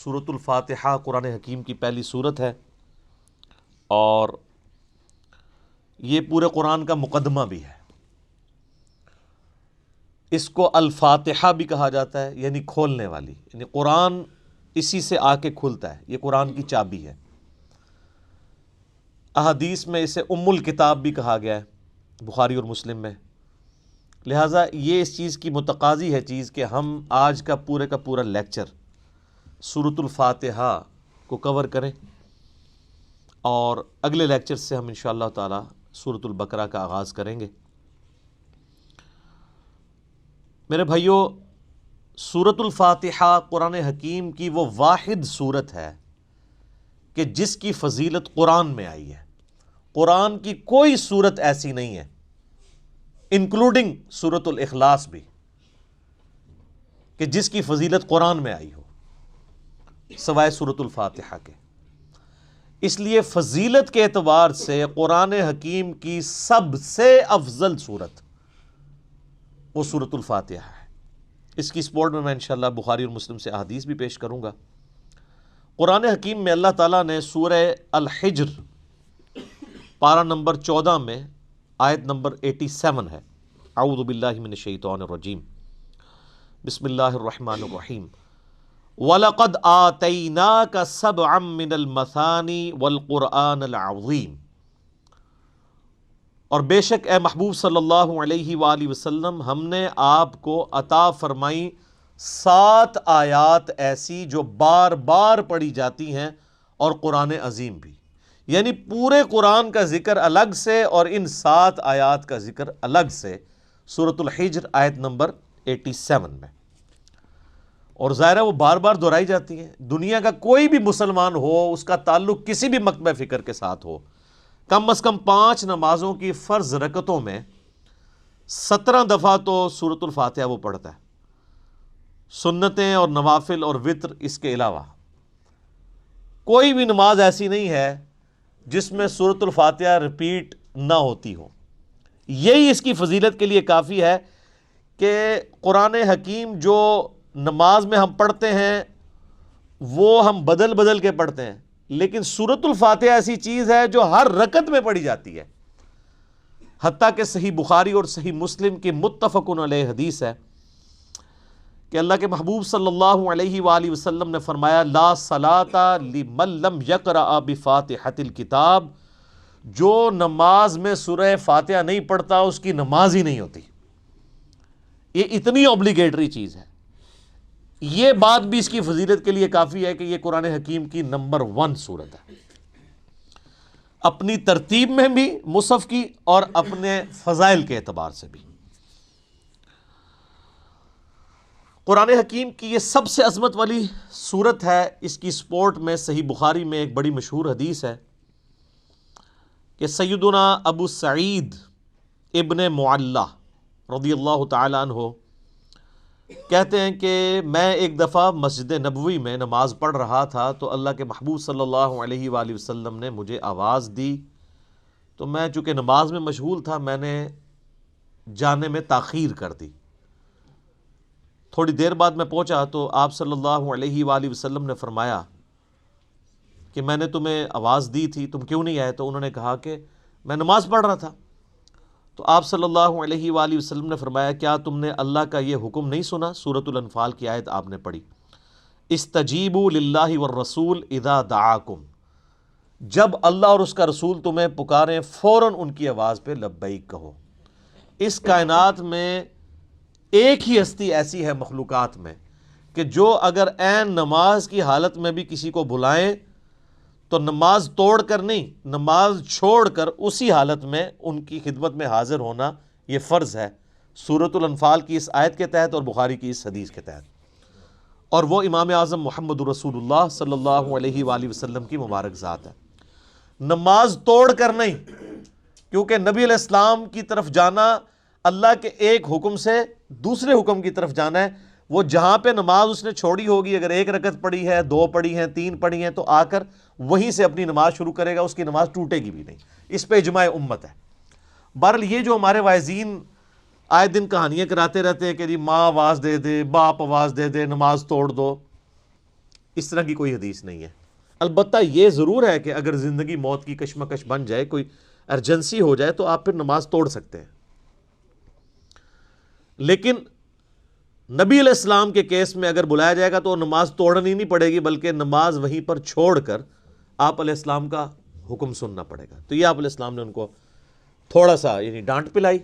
سورۃ الفاتحہ قرآن حکیم کی پہلی سورت ہے، اور یہ پورے قرآن کا مقدمہ بھی ہے۔ اس کو الفاتحہ بھی کہا جاتا ہے، یعنی کھولنے والی، یعنی قرآن اسی سے آ کے کھلتا ہے، یہ قرآن کی چابی ہے۔ احادیث میں اسے ام الکتاب بھی کہا گیا ہے، بخاری اور مسلم میں۔ لہٰذا یہ اس چیز کی متقاضی ہے چیز کہ ہم آج کا پورا لیکچر سورۃ الفاتحہ کو کور کریں، اور اگلے لیکچر سے ہم انشاءاللہ تعالی سورۃ البقرہ کا آغاز کریں گے۔ میرے بھائیو، سورۃ الفاتحہ قرآن حکیم کی وہ واحد سورت ہے کہ جس کی فضیلت قرآن میں آئی ہے۔ قرآن کی کوئی سورت ایسی نہیں ہے، انکلوڈنگ سورۃ الاخلاص بھی، کہ جس کی فضیلت قرآن میں آئی ہو سوائے سورۃ الفاتحہ کے۔ اس لیے فضیلت کے اعتبار سے قرآن حکیم کی سب سے افضل سورت وہ سورۃ الفاتحہ ہے۔ اس کی سپورٹ میں انشاءاللہ بخاری اور مسلم سے احادیث بھی پیش کروں گا۔ قرآن حکیم میں اللہ تعالیٰ نے سورہ الحجر پارہ نمبر 14 میں آیت نمبر 87 ہے، اعوذ باللہ من الشیطان الرجیم، بسم اللہ الرحمن الرحیم، وَلَقَدْ آتَيْنَاكَ سَبْعًا مِّنَ الْمَثَانِي وَالْقُرْآنَ الْعَظِيمِ، اور بے شک اے محبوب صلی اللہ علیہ وآلہ وسلم، ہم نے آپ کو عطا فرمائی 7 آیات ایسی جو بار بار پڑھی جاتی ہیں، اور قرآن عظیم بھی، یعنی پورے قرآن کا ذکر الگ سے اور ان 7 آیات کا ذکر الگ سے سورۃ الحجر آیت نمبر 87 میں۔ اور ظاہر ہے وہ بار بار دہرائی جاتی ہیں۔ دنیا کا کوئی بھی مسلمان ہو، اس کا تعلق کسی بھی مکتبہ فکر کے ساتھ ہو، کم از کم 5 نمازوں کی فرض رکعتوں میں 17 دفعہ تو سورۃ الفاتحہ وہ پڑھتا ہے، سنتیں اور نوافل اور وتر اس کے علاوہ۔ کوئی بھی نماز ایسی نہیں ہے جس میں سورۃ الفاتحہ ریپیٹ نہ ہوتی ہو۔ یہی اس کی فضیلت کے لیے کافی ہے کہ قرآن حکیم جو نماز میں ہم پڑھتے ہیں وہ ہم بدل بدل کے پڑھتے ہیں، لیکن سورۃ الفاتحہ ایسی چیز ہے جو ہر رکعت میں پڑھی جاتی ہے۔ حتیٰ کہ صحیح بخاری اور صحیح مسلم کی متفق علیہ حدیث ہے کہ اللہ کے محبوب صلی اللہ علیہ وآلہ وسلم نے فرمایا، لا صلاۃ لمن لم یقرأ بفاتحۃ الکتاب، جو نماز میں سورہ فاتحہ نہیں پڑھتا اس کی نماز ہی نہیں ہوتی۔ یہ اتنی اوبلیگیٹری چیز ہے۔ یہ بات بھی اس کی فضیلت کے لیے کافی ہے کہ یہ قرآن حکیم کی نمبر 1 سورت ہے، اپنی ترتیب میں بھی مصحف کی اور اپنے فضائل کے اعتبار سے بھی۔ قرآن حکیم کی یہ سب سے عظمت والی سورت ہے۔ اس کی سپورٹ میں صحیح بخاری میں ایک بڑی مشہور حدیث ہے کہ سیدنا ابو سعید ابن معلہ رضی اللہ تعالی عنہ کہتے ہیں کہ میں ایک دفعہ مسجد نبوی میں نماز پڑھ رہا تھا تو اللہ کے محبوب صلی اللہ علیہ وآلہ وسلم نے مجھے آواز دی، تو میں چونکہ نماز میں مشغول تھا میں نے جانے میں تاخیر کر دی۔ تھوڑی دیر بعد میں پہنچا تو آپ صلی اللہ علیہ وآلہ وسلم نے فرمایا کہ میں نے تمہیں آواز دی تھی، تم کیوں نہیں آئے؟ تو انہوں نے کہا کہ میں نماز پڑھ رہا تھا۔ تو آپ صلی اللہ علیہ وآلہ وسلم نے فرمایا، کیا تم نے اللہ کا یہ حکم نہیں سنا؟ سورۃ الانفال کی آیت آپ نے پڑھی، استجیبوا للہ والرسول اذا دعاکم، جب اللہ اور اس کا رسول تمہیں پکاریں فوراً ان کی آواز پہ لبیک کہو۔ اس کائنات میں ایک ہی ہستی ایسی ہے مخلوقات میں کہ جو اگر عین نماز کی حالت میں بھی کسی کو بلائیں تو نماز توڑ کر نہیں، نماز چھوڑ کر اسی حالت میں ان کی خدمت میں حاضر ہونا یہ فرض ہے، سورۃ الانفال کی اس آیت کے تحت اور بخاری کی اس حدیث کے تحت، اور وہ امام اعظم محمد رسول اللہ صلی اللہ علیہ وآلہ وسلم کی مبارک ذات ہے۔ نماز توڑ کر نہیں، کیونکہ نبی علیہ السلام کی طرف جانا اللہ کے ایک حکم سے دوسرے حکم کی طرف جانا ہے۔ وہ جہاں پہ نماز اس نے چھوڑی ہوگی، اگر 1 رکعت پڑھی ہے، 2 پڑھی ہیں، 3 پڑھی ہیں، تو آ کر وہیں سے اپنی نماز شروع کرے گا، اس کی نماز ٹوٹے گی بھی نہیں۔ اس پہ اجماع امت ہے۔ بہرحال یہ جو ہمارے واعظین آئے دن کہانیاں کراتے رہتے ہیں کہ جی ماں آواز دے دے، باپ آواز دے دے، نماز توڑ دو، اس طرح کی کوئی حدیث نہیں ہے۔ البتہ یہ ضرور ہے کہ اگر زندگی موت کی کشمکش بن جائے، کوئی ایمرجنسی ہو جائے، تو آپ پھر نماز توڑ سکتے ہیں، لیکن نبی علیہ السلام کے کیس میں اگر بلایا جائے گا تو نماز توڑنی نہیں پڑے گی، بلکہ نماز وہیں پر چھوڑ کر آپ علیہ السلام کا حکم سننا پڑے گا۔ تو یہ آپ علیہ السلام نے ان کو تھوڑا سا یعنی ڈانٹ پلائی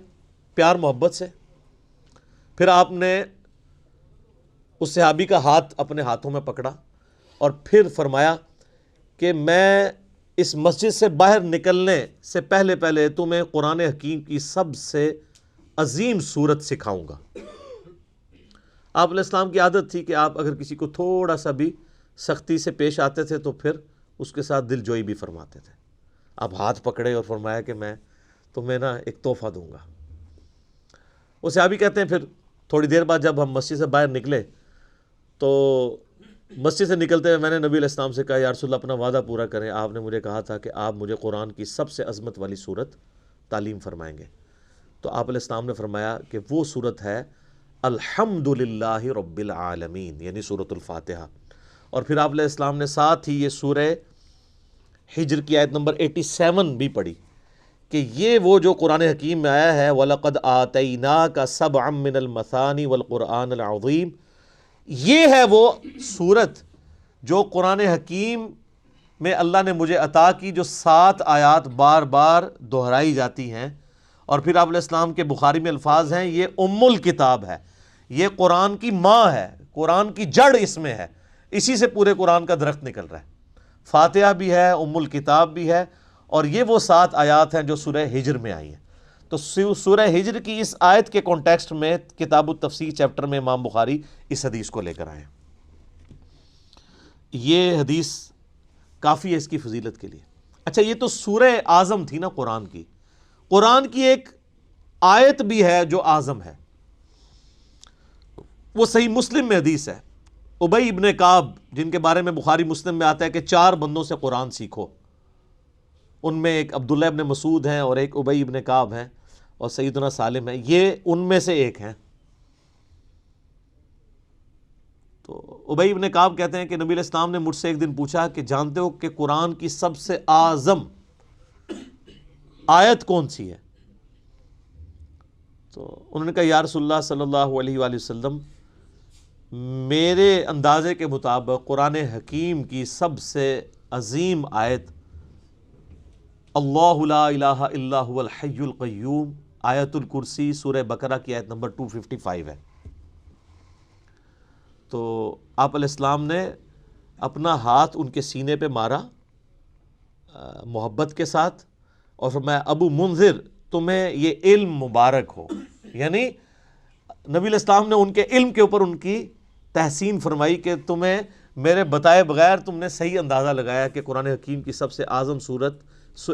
پیار محبت سے۔ پھر آپ نے اس صحابی کا ہاتھ اپنے ہاتھوں میں پکڑا اور پھر فرمایا کہ میں اس مسجد سے باہر نکلنے سے پہلے تمہیں قرآن حکیم کی سب سے عظیم صورت سکھاؤں گا۔ آپ علیہ السلام کی عادت تھی کہ آپ اگر کسی کو تھوڑا سا بھی سختی سے پیش آتے تھے تو پھر اس کے ساتھ دل جوئی بھی فرماتے تھے۔ آپ ہاتھ پکڑے اور فرمایا کہ میں تمہیں ایک تحفہ دوں گا۔ وہ صحابی کہتے ہیں پھر تھوڑی دیر بعد جب ہم مسجد سے باہر نکلے تو مسجد سے نکلتے ہوئے میں نے نبی علیہ السلام سے کہا، یا رسول اللہ اپنا وعدہ پورا کریں، آپ نے مجھے کہا تھا کہ آپ مجھے قرآن کی سب سے عظمت والی صورت تعلیم فرمائیں گے۔ تو آپ علیہ السلام نے فرمایا کہ وہ صورت ہے الحمدللہ رب العالمین، یعنی سورۃ الفاتحہ۔ اور پھر آپ علیہ السلام نے ساتھ ہی یہ سورہ ہجر کی آیت نمبر 87 بھی پڑھی کہ یہ وہ جو قرآن حکیم میں آیا ہے وَلَقَدْ آتَيْنَاكَ سَبْعًا مِّنَ الْمَثَانِي وَالْقُرْآنَ الْعَظِيمِ، یہ ہے وہ صورت جو قرآن حکیم میں اللہ نے مجھے عطا کی، جو 7 آیات بار بار دہرائی جاتی ہیں۔ اور پھر آپ علیہ السلام کے بخاری میں الفاظ ہیں، یہ ام الکتاب ہے، یہ قرآن کی ماں ہے، قرآن کی جڑ اس میں ہے، اسی سے پورے قرآن کا درخت نکل رہا ہے۔ فاتحہ بھی ہے، ام الکتاب بھی ہے، اور یہ وہ 7 آیات ہیں جو سورہ ہجر میں آئی ہیں۔ تو سورہ ہجر کی اس آیت کے کانٹیکسٹ میں کتاب التفسیر چیپٹر میں امام بخاری اس حدیث کو لے کر آئے ہیں۔ یہ حدیث کافی ہے اس کی فضیلت کے لیے۔ اچھا، یہ تو سورہ اعظم تھی نا قرآن کی۔ قرآن کی ایک آیت بھی ہے جو اعظم ہے، وہ صحیح مسلم میں حدیث ہے۔ ابی ابن کعب، جن کے بارے میں بخاری مسلم میں آتا ہے کہ 4 بندوں سے قرآن سیکھو، ان میں ایک عبداللہ ابن مسعود ہیں اور ایک ابی ابن کعب ہیں اور سیدنا سالم ہیں، یہ ان میں سے ایک ہیں۔ تو ابی ابن کعب کہتے ہیں کہ نبی علیہ السلام نے مجھ سے ایک دن پوچھا کہ جانتے ہو کہ قرآن کی سب سے اعظم آیت کون سی ہے؟ تو انہوں نے کہا یا رسول اللہ صلی اللہ علیہ وآلہ وسلم، میرے اندازے کے مطابق قرآن حکیم کی سب سے عظیم آیت اللہ لا الہ الا هو الحی القیوم، آیت الکرسی، سورہ بقرہ کی آیت نمبر 255 ہے۔ تو آپ علیہ السلام نے اپنا ہاتھ ان کے سینے پہ مارا محبت کے ساتھ اور فرمایا ابو منذر، تمہیں یہ علم مبارک ہو، یعنی نبی علیہ السلام نے ان کے علم کے اوپر ان کی تحسین فرمائی کہ تمہیں میرے بتائے بغیر تم نے صحیح اندازہ لگایا کہ قرآن حکیم کی سب سے اعظم صورت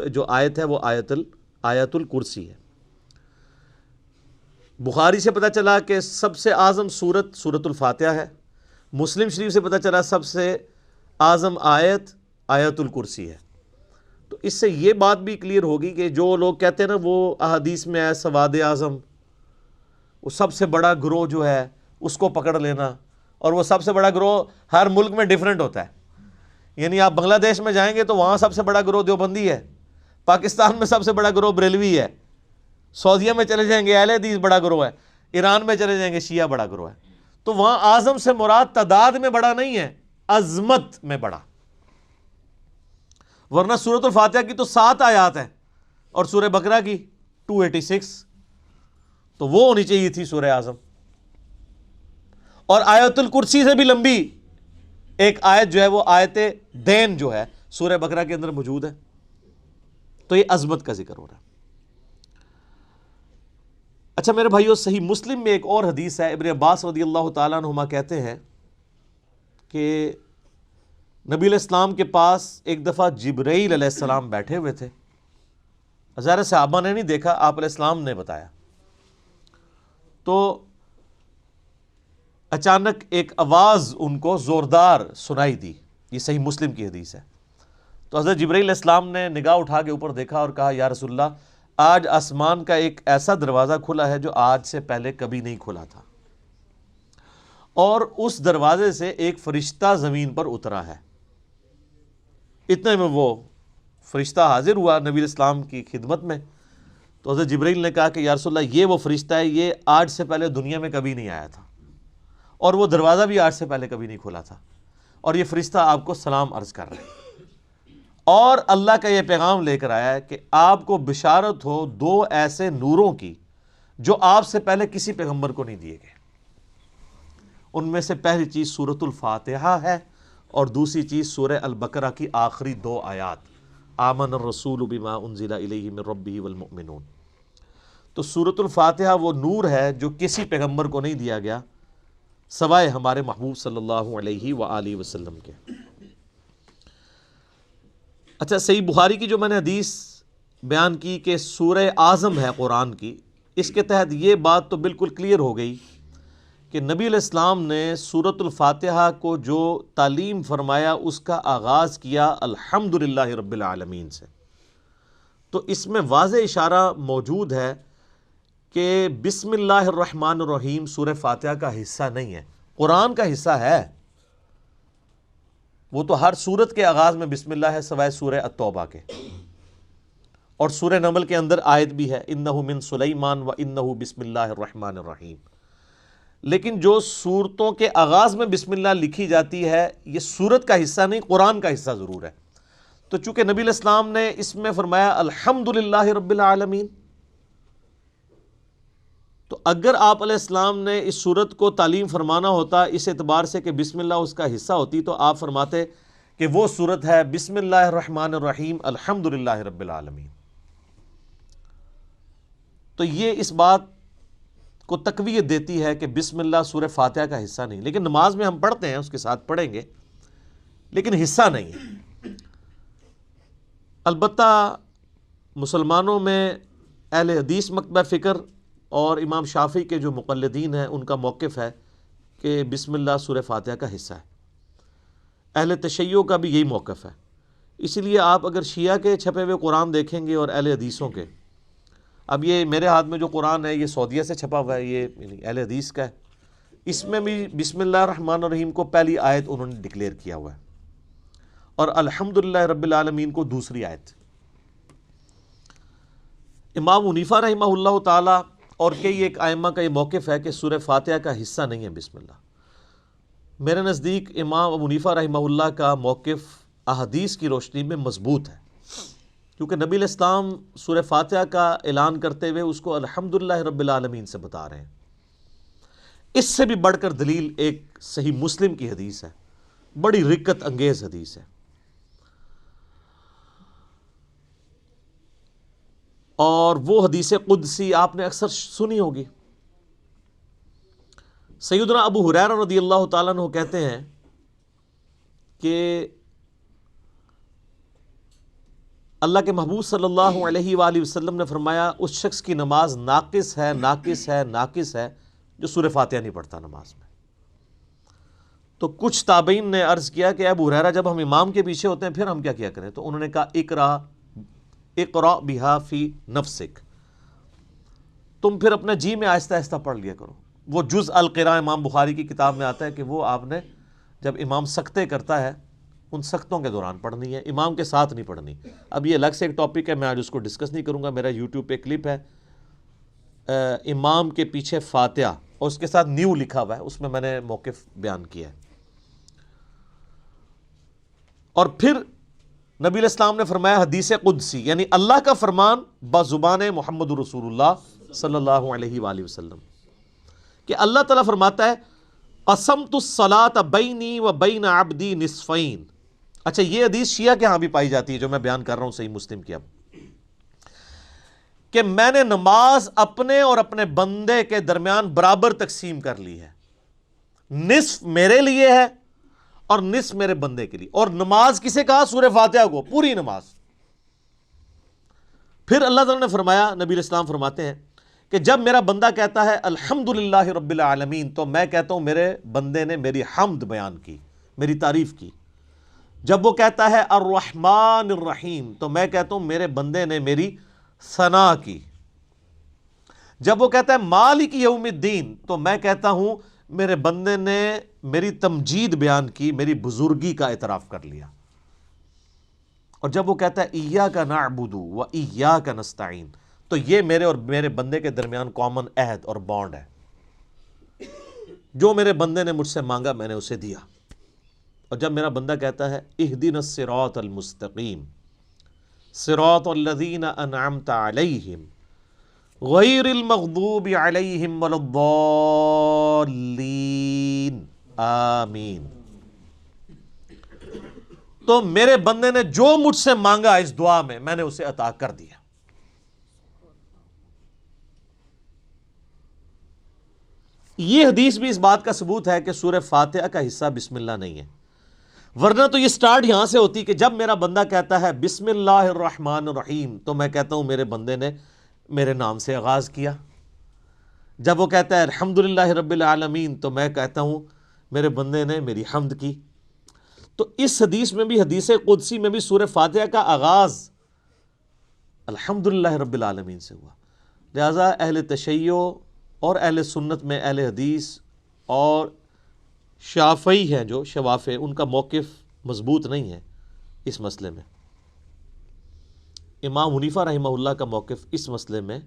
جو آیت ہے وہ آیت الکرسی ہے۔ بخاری سے پتہ چلا کہ سب سے اعظم صورت سورۃ الفاتحہ ہے، مسلم شریف سے پتہ چلا سب سے اعظم آیت الکرسی ہے۔ تو اس سے یہ بات بھی کلیئر ہوگی کہ جو لوگ کہتے ہیں نا وہ احادیث میں ہے سواد اعظم، وہ سب سے بڑا گروہ جو ہے اس کو پکڑ لینا، اور وہ سب سے بڑا گروہ ہر ملک میں ڈیفرنٹ ہوتا ہے۔ یعنی آپ بنگلہ دیش میں جائیں گے تو وہاں سب سے بڑا گروہ دیوبندی ہے، پاکستان میں سب سے بڑا گروہ بریلوی ہے، سعودیہ میں چلے جائیں گے اہل حدیث بڑا گروہ ہے، ایران میں چلے جائیں گے شیعہ بڑا گروہ ہے۔ تو وہاں اعظم سے مراد تعداد میں بڑا نہیں ہے، عظمت میں بڑا۔ ورنہ سورۃ الفاتحہ کی تو 7 آیات ہیں اور سورہ بقرہ کی 286، تو وہ ہونی چاہیے تھی سورہ اعظم۔ اور آیت الکرسی سے بھی لمبی ایک آیت جو ہے وہ آیت دین جو ہے سورہ بقرہ کے اندر موجود ہے۔ تو یہ عظمت کا ذکر ہو رہا ہے۔ اچھا میرے بھائیو، صحیح مسلم میں ایک اور حدیث ہے، ابن عباس رضی اللہ تعالیٰ عنہما کہتے ہیں کہ نبی علیہ السلام کے پاس ایک دفعہ جبرائیل علیہ السلام بیٹھے ہوئے تھے، ظاہر صحابہ نے نہیں دیکھا، آپ علیہ السلام نے بتایا۔ تو اچانک ایک آواز ان کو زوردار سنائی دی، یہ صحیح مسلم کی حدیث ہے۔ تو حضرت جبرائیل علیہ السلام نے نگاہ اٹھا کے اوپر دیکھا اور کہا یا رسول اللہ، آج آسمان کا ایک ایسا دروازہ کھلا ہے جو آج سے پہلے کبھی نہیں کھلا تھا، اور اس دروازے سے ایک فرشتہ زمین پر اترا ہے۔ اتنے میں وہ فرشتہ حاضر ہوا نبی علیہ السلام کی خدمت میں، تو حضرت جبرائیل نے کہا کہ یا رسول اللہ یہ وہ فرشتہ ہے، یہ آج سے پہلے دنیا میں کبھی نہیں آیا تھا، اور وہ دروازہ بھی آج سے پہلے کبھی نہیں کھلا تھا، اور یہ فرشتہ آپ کو سلام عرض کر رہا ہے، اور اللہ کا یہ پیغام لے کر آیا ہے کہ آپ کو بشارت ہو دو ایسے نوروں کی جو آپ سے پہلے کسی پیغمبر کو نہیں دیے گئے۔ ان میں سے پہلی چیز سورۃ الفاتحہ ہے، اور دوسری چیز سورہ البقرہ کی آخری دو آیات، آمن الرسول بما انزل الیہ من ربہ والمؤمنون۔ تو سورۃ الفاتحہ وہ نور ہے جو کسی پیغمبر کو نہیں دیا گیا سوائے ہمارے محبوب صلی اللہ علیہ وآلہ وسلم کے۔ اچھا، صحیح بخاری کی جو میں نے حدیث بیان کی کہ سورہ اعظم ہے قرآن کی، اس کے تحت یہ بات تو بالکل کلیئر ہو گئی کہ نبی علیہ السلام نے سورۃ الفاتحہ کو جو تعلیم فرمایا اس کا آغاز کیا الحمدللہ رب العالمین سے۔ تو اس میں واضح اشارہ موجود ہے کہ بسم اللہ الرحمن الرحیم سورہ فاتحہ کا حصہ نہیں ہے، قرآن کا حصہ ہے۔ وہ تو ہر سورت کے آغاز میں بسم اللہ ہے سوائے سورہ التوبہ کے، اور سورہ نمل کے اندر آیت بھی ہے انہ من سلیمان و انہ بسم اللہ الرحمن الرحیم۔ لیکن جو سورتوں کے آغاز میں بسم اللہ لکھی جاتی ہے یہ سورت کا حصہ نہیں، قرآن کا حصہ ضرور ہے۔ تو چونکہ نبی علیہ السلام نے اس میں فرمایا الحمدللہ رب العالمین، تو اگر آپ علیہ السلام نے اس سورت کو تعلیم فرمانا ہوتا اس اعتبار سے کہ بسم اللہ اس کا حصہ ہوتی، تو آپ فرماتے کہ وہ سورت ہے بسم اللہ الرحمن الرحیم الحمدللہ رب العالمین۔ تو یہ اس بات کو تقویت دیتی ہے کہ بسم اللہ سورہ فاتحہ کا حصہ نہیں، لیکن نماز میں ہم پڑھتے ہیں، اس کے ساتھ پڑھیں گے، لیکن حصہ نہیں ہے۔ البتہ مسلمانوں میں اہل حدیث مکتبہ فکر اور امام شافعی کے جو مقلدین ہیں ان کا موقف ہے کہ بسم اللہ سورہ فاتحہ کا حصہ ہے۔ اہل تشیع کا بھی یہی موقف ہے۔ اسی لیے آپ اگر شیعہ کے چھپے ہوئے قرآن دیکھیں گے اور اہل حدیثوں کے، اب یہ میرے ہاتھ میں جو قرآن ہے یہ سعودیہ سے چھپا ہوا ہے، یہ اہل حدیث کا ہے، اس میں بھی بسم اللہ الرحمن الرحیم کو پہلی آیت انہوں نے ڈکلیئر کیا ہوا ہے، اور الحمدللہ رب العالمین کو دوسری آیت۔ امام حنیفہ رحمہ اللہ تعالی اور کئی ایک ائمہ کا یہ موقف ہے کہ سورہ فاتحہ کا حصہ نہیں ہے بسم اللہ۔ میرے نزدیک امام ابو حنیفہ رحمہ اللہ کا موقف احادیث کی روشنی میں مضبوط ہے، کیونکہ نبی علیہ السلام سورہ فاتحہ کا اعلان کرتے ہوئے اس کو الحمدللہ رب العالمین سے بتا رہے ہیں۔ اس سے بھی بڑھ کر دلیل ایک صحیح مسلم کی حدیث ہے، بڑی رکت انگیز حدیث ہے، اور وہ حدیث قدسی آپ نے اکثر سنی ہوگی۔ سیدنا ابو ہریرہ رضی اللہ تعالیٰ عنہ کہتے ہیں کہ اللہ کے محبوب صلی اللہ علیہ وآلہ وسلم نے فرمایا اس شخص کی نماز ناقص ہے، ناقص ہے، ناقص ہے جو سورہ فاتحہ نہیں پڑھتا نماز میں۔ تو کچھ تابعین نے عرض کیا کہ ابو ہریرہ جب ہم امام کے پیچھے ہوتے ہیں پھر ہم کیا کریں؟ تو انہوں نے کہا اقرأ بہا فی نفسک، تم پھر اپنے جی میں آہستہ آہستہ پڑھ لیا کرو۔ وہ جز القراء امام بخاری کی کتاب میں آتا ہے کہ وہ آپ نے جب امام سکتے کرتا ہے ان سختوں کے دوران پڑھنی ہے، امام کے ساتھ نہیں پڑھنی۔ اب یہ الگ سے ایک ٹاپک ہے، میں آج اس کو ڈسکس نہیں کروں گا۔ میرا یوٹیوب پہ کلپ ہے امام کے پیچھے فاتحہ، اور اس کے ساتھ نیو لکھا ہوا ہے، اس میں نے موقف بیان کیا ہے۔ اور پھر نبی علیہ السلام نے فرمایا حدیث قدسی، یعنی اللہ کا فرمان بزبان محمد رسول اللہ صلی اللہ علیہ وآلہ وسلم، کہ اللہ تعالیٰ فرماتا ہے قسمت الصلاۃ بینی و بین عبدی نصفین۔ اچھا، یہ حدیث شیعہ کے ہاں بھی پائی جاتی ہے جو میں بیان کر رہا ہوں صحیح مسلم کی، اب کہ میں نے نماز اپنے اور اپنے بندے کے درمیان برابر تقسیم کر لی ہے، نصف میرے لیے ہے اور نصف میرے بندے کے لیے۔ اور نماز کسے کہا؟ سورہ فاتحہ کو، پوری نماز۔ پھر اللہ تعالیٰ نے فرمایا، نبی علیہ السلام فرماتے ہیں کہ جب میرا بندہ کہتا ہے الحمدللہ رب العالمین، تو میں کہتا ہوں میرے بندے نے میری حمد بیان کی، میری تعریف کی۔ جب وہ کہتا ہے الرحمن الرحیم، تو میں کہتا ہوں میرے بندے نے میری ثنا کی۔ جب وہ کہتا ہے مالک یوم الدین، تو میں کہتا ہوں میرے بندے نے میری تمجید بیان کی، میری بزرگی کا اعتراف کر لیا. اور جب وہ کہتا ہے ایاک نعبد و ایاک نستعین، تو یہ میرے اور میرے بندے کے درمیان کامن عہد اور بانڈ ہے. جو میرے بندے نے مجھ سے مانگا میں نے اسے دیا. اور جب میرا بندہ کہتا ہے اہدنا الصراط المستقیم صراط الذین انعمت علیہم غیر المغضوب علیہم ولا الضالین آمین، تو میرے بندے نے جو مجھ سے مانگا اس دعا میں نے اسے عطا کر دیا. یہ حدیث بھی اس بات کا ثبوت ہے کہ سورہ فاتحہ کا حصہ بسم اللہ نہیں ہے، ورنہ تو یہ سٹارٹ یہاں سے ہوتی کہ جب میرا بندہ کہتا ہے بسم اللہ الرحمن الرحیم تو میں کہتا ہوں میرے بندے نے میرے نام سے آغاز کیا. جب وہ کہتا ہے الحمدللہ رب العالمین تو میں کہتا ہوں میرے بندے نے میری حمد کی. تو اس حدیث میں بھی، حدیث قدسی میں بھی سورہ فاتحہ کا آغاز الحمدللہ رب العالمین سے ہوا. لہذا اہل تشیع اور اہل سنت میں اہل حدیث اور شافعی ہیں جو شوافع، ان کا موقف مضبوط نہیں ہے اس مسئلے میں. امام حنیفہ رحمہ اللہ کا موقف اس مسئلے میں،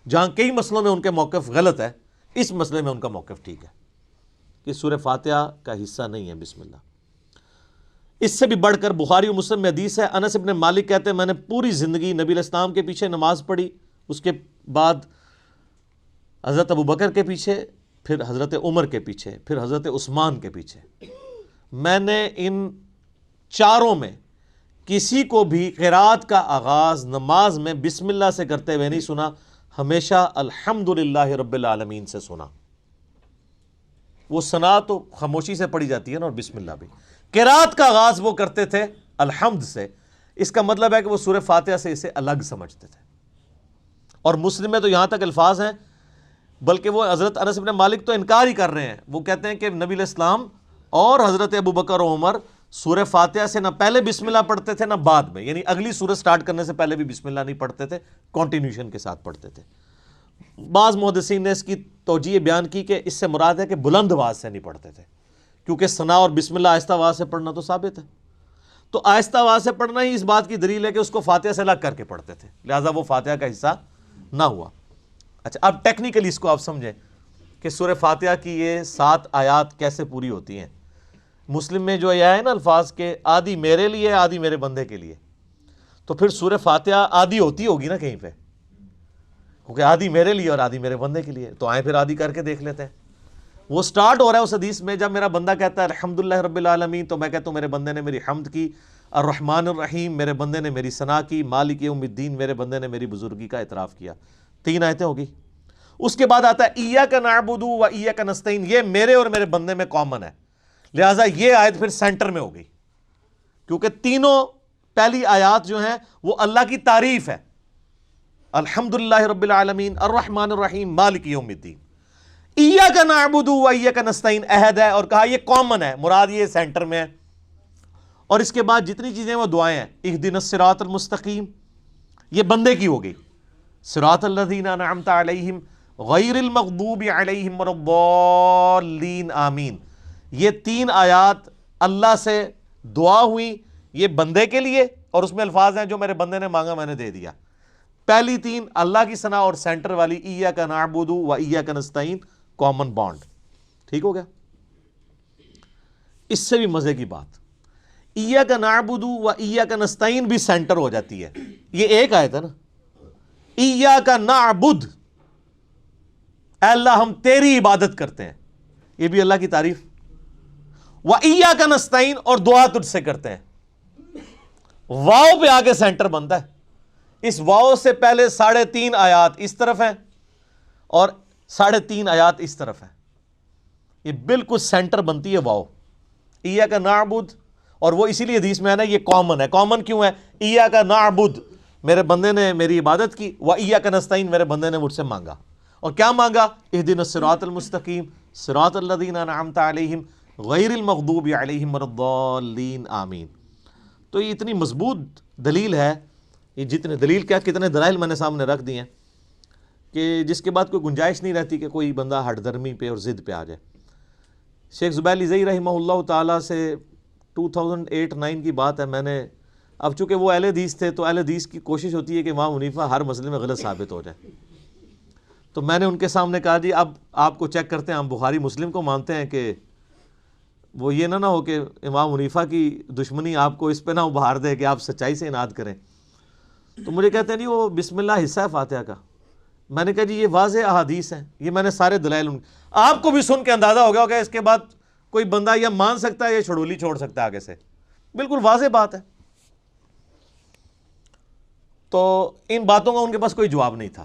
جہاں کئی مسئلوں میں ان کے موقف غلط ہے، اس مسئلے میں ان کا موقف ٹھیک ہے کہ سورہ فاتحہ کا حصہ نہیں ہے بسم اللہ. اس سے بھی بڑھ کر بخاری و مسلم میں حدیث ہے، انس ابن مالک کہتے ہیں میں نے پوری زندگی نبی علیہ السلام کے پیچھے نماز پڑھی، اس کے بعد حضرت ابوبکر کے پیچھے، پھر حضرت عمر کے پیچھے، پھر حضرت عثمان کے پیچھے. میں نے ان چاروں میں کسی کو بھی قرات کا آغاز نماز میں بسم اللہ سے کرتے ہوئے نہیں سنا، ہمیشہ الحمدللہ رب العالمین سے سنا. وہ ثنا تو خاموشی سے پڑھی جاتی ہے نا، اور بسم اللہ بھی. قرات کا آغاز وہ کرتے تھے الحمد سے. اس کا مطلب ہے کہ وہ سورہ فاتحہ سے اسے الگ سمجھتے تھے. اور مسلم میں تو یہاں تک الفاظ ہیں، بلکہ وہ حضرت انس بن مالک تو انکار ہی کر رہے ہیں. وہ کہتے ہیں کہ نبی علیہ السلام اور حضرت ابوبکر و عمر سورہ فاتحہ سے نہ پہلے بسم اللہ پڑھتے تھے نہ بعد میں، یعنی اگلی سورہ سٹارٹ کرنے سے پہلے بھی بسم اللہ نہیں پڑھتے تھے، کنٹینیوشن کے ساتھ پڑھتے تھے. بعض محدثین نے اس کی توجیہ بیان کی کہ اس سے مراد ہے کہ بلند آواز سے نہیں پڑھتے تھے، کیونکہ ثنا اور بسم اللہ آہستہ آواز سے پڑھنا تو ثابت ہے. تو آہستہ آواز سے پڑھنا ہی اس بات کی دلیل ہے کہ اس کو فاتحہ سے الگ کر کے پڑھتے تھے، لہٰذا وہ فاتحہ کا حصہ نہ ہوا. اچھا، اب ٹیکنیکلی اس کو آپ سمجھیں کہ سورہ فاتحہ کی یہ 7 آیات کیسے پوری ہوتی ہیں. مسلم میں جو یہ ہے نا الفاظ کے آدھی میرے لیے آدھی میرے بندے کے لیے، تو پھر سورہ فاتحہ آدھی ہوتی ہوگی نا کہیں پہ، کیونکہ آدھی میرے لیے اور آدھی میرے بندے کے لیے. تو آئیں پھر آدھی کر کے دیکھ لیتے ہیں. وہ سٹارٹ ہو رہا ہے اس حدیث میں جب میرا بندہ کہتا ہے الحمدللہ رب العالمین تو میں کہتا ہوں میرے بندے نے میری حمد کی. الرحمن الرحیم میرے بندے نے میری ثنا کی. مالک یوم الدین میرے بندے نے میری بزرگی کا اعتراف کیا. 3 آیتیں ہوگی. اس کے بعد آتا ہے ایاک نعبد و ایاک نستعین، یہ میرے اور میرے بندے میں کامن ہے، لہٰذا یہ آیت پھر سینٹر میں ہو گئی، کیونکہ تینوں پہلی آیات جو ہیں وہ اللہ کی تعریف ہے. الحمدللہ رب العالمین، الرحمن الرحیم، مالک یوم الدین. ایاک نعبد و ایاک نستعین عہد ہے، اور کہا یہ کامن ہے، مراد یہ سینٹر میں ہے. اور اس کے بعد جتنی چیزیں وہ دعائیں ہیں، اہدنا الصراط المستقیم یہ بندے کی ہو گئی، صراط الذین انعمت علیہم غیر المغضوب علیہم ولا الضالین آمین، یہ 3 آیات اللہ سے دعا ہوئی، یہ بندے کے لیے، اور اس میں الفاظ ہیں جو میرے بندے نے مانگا میں نے دے دیا. پہلی 3 اللہ کی ثنا، اور سینٹر والی ایاک نعبد و ایاک نستعین کامن بانڈ. ٹھیک ہو گیا؟ اس سے بھی مزے کی بات، ایاک نعبد و ایاک نستعین بھی سینٹر ہو جاتی ہے. یہ ایک آیت ہے نا، ایاک نعبد، اے اللہ ہم تیری عبادت کرتے ہیں، یہ بھی اللہ کی تعریف. و ایاک نستعین، اور دعا تجھ سے کرتے ہیں. واو پہ آگے سینٹر بنتا ہے. اس واو سے پہلے 3.5 آیات اس طرف ہیں اور 3.5 آیات اس طرف ہیں. یہ بالکل سینٹر بنتی ہے واو، ایاک نعبد. اور وہ اسی لیے حدیث میں ہے نا یہ کامن ہے. کامن کیوں ہے؟ ایاک نعبد میرے بندے نے میری عبادت کی، و ایاک نستعین میرے بندے نے مجھ سے مانگا. اور کیا مانگا؟ اہدنا الصراط المستقیم صراط الذین انعمت علیہم غیر المغضوب علیہم ولا الضالین آمین. تو یہ اتنی مضبوط دلیل ہے، یہ جتنے دلیل کیا کتنے دلائل میں نے سامنے رکھ دی ہیں کہ جس کے بعد کوئی گنجائش نہیں رہتی کہ کوئی بندہ ہٹ درمی پہ اور ضد پہ آ جائے. شیخ زبیر زئی رحمہ اللہ تعالیٰ سے 2008-9 کی بات ہے، میں نے اب چونکہ وہ اہل حدیث تھے تو اہل حدیث کی کوشش ہوتی ہے کہ امام حنیفہ ہر مسئلے میں غلط ثابت ہو جائے، تو میں نے ان کے سامنے کہا جی اب آپ کو چیک کرتے ہیں، ہم بخاری مسلم کو مانتے ہیں کہ وہ یہ نہ ہو کہ امام حنیفہ کی دشمنی آپ کو اس پہ نہ ابھار دے کہ آپ سچائی سے اناد کریں۔ تو مجھے کہتے ہیں جی وہ بسم اللہ حصہ ہے فاتحہ کا۔ میں نے کہا جی یہ واضح احادیث ہیں، یہ میں نے سارے دلائل آپ کو بھی سن کے اندازہ ہو گیا ہوگا، اس کے بعد کوئی بندہ یا مان سکتا ہے یا چھڑولی چھوڑ سکتا ہے آگے سے، بالکل واضح بات ہے۔ تو ان باتوں کا ان کے پاس کوئی جواب نہیں تھا۔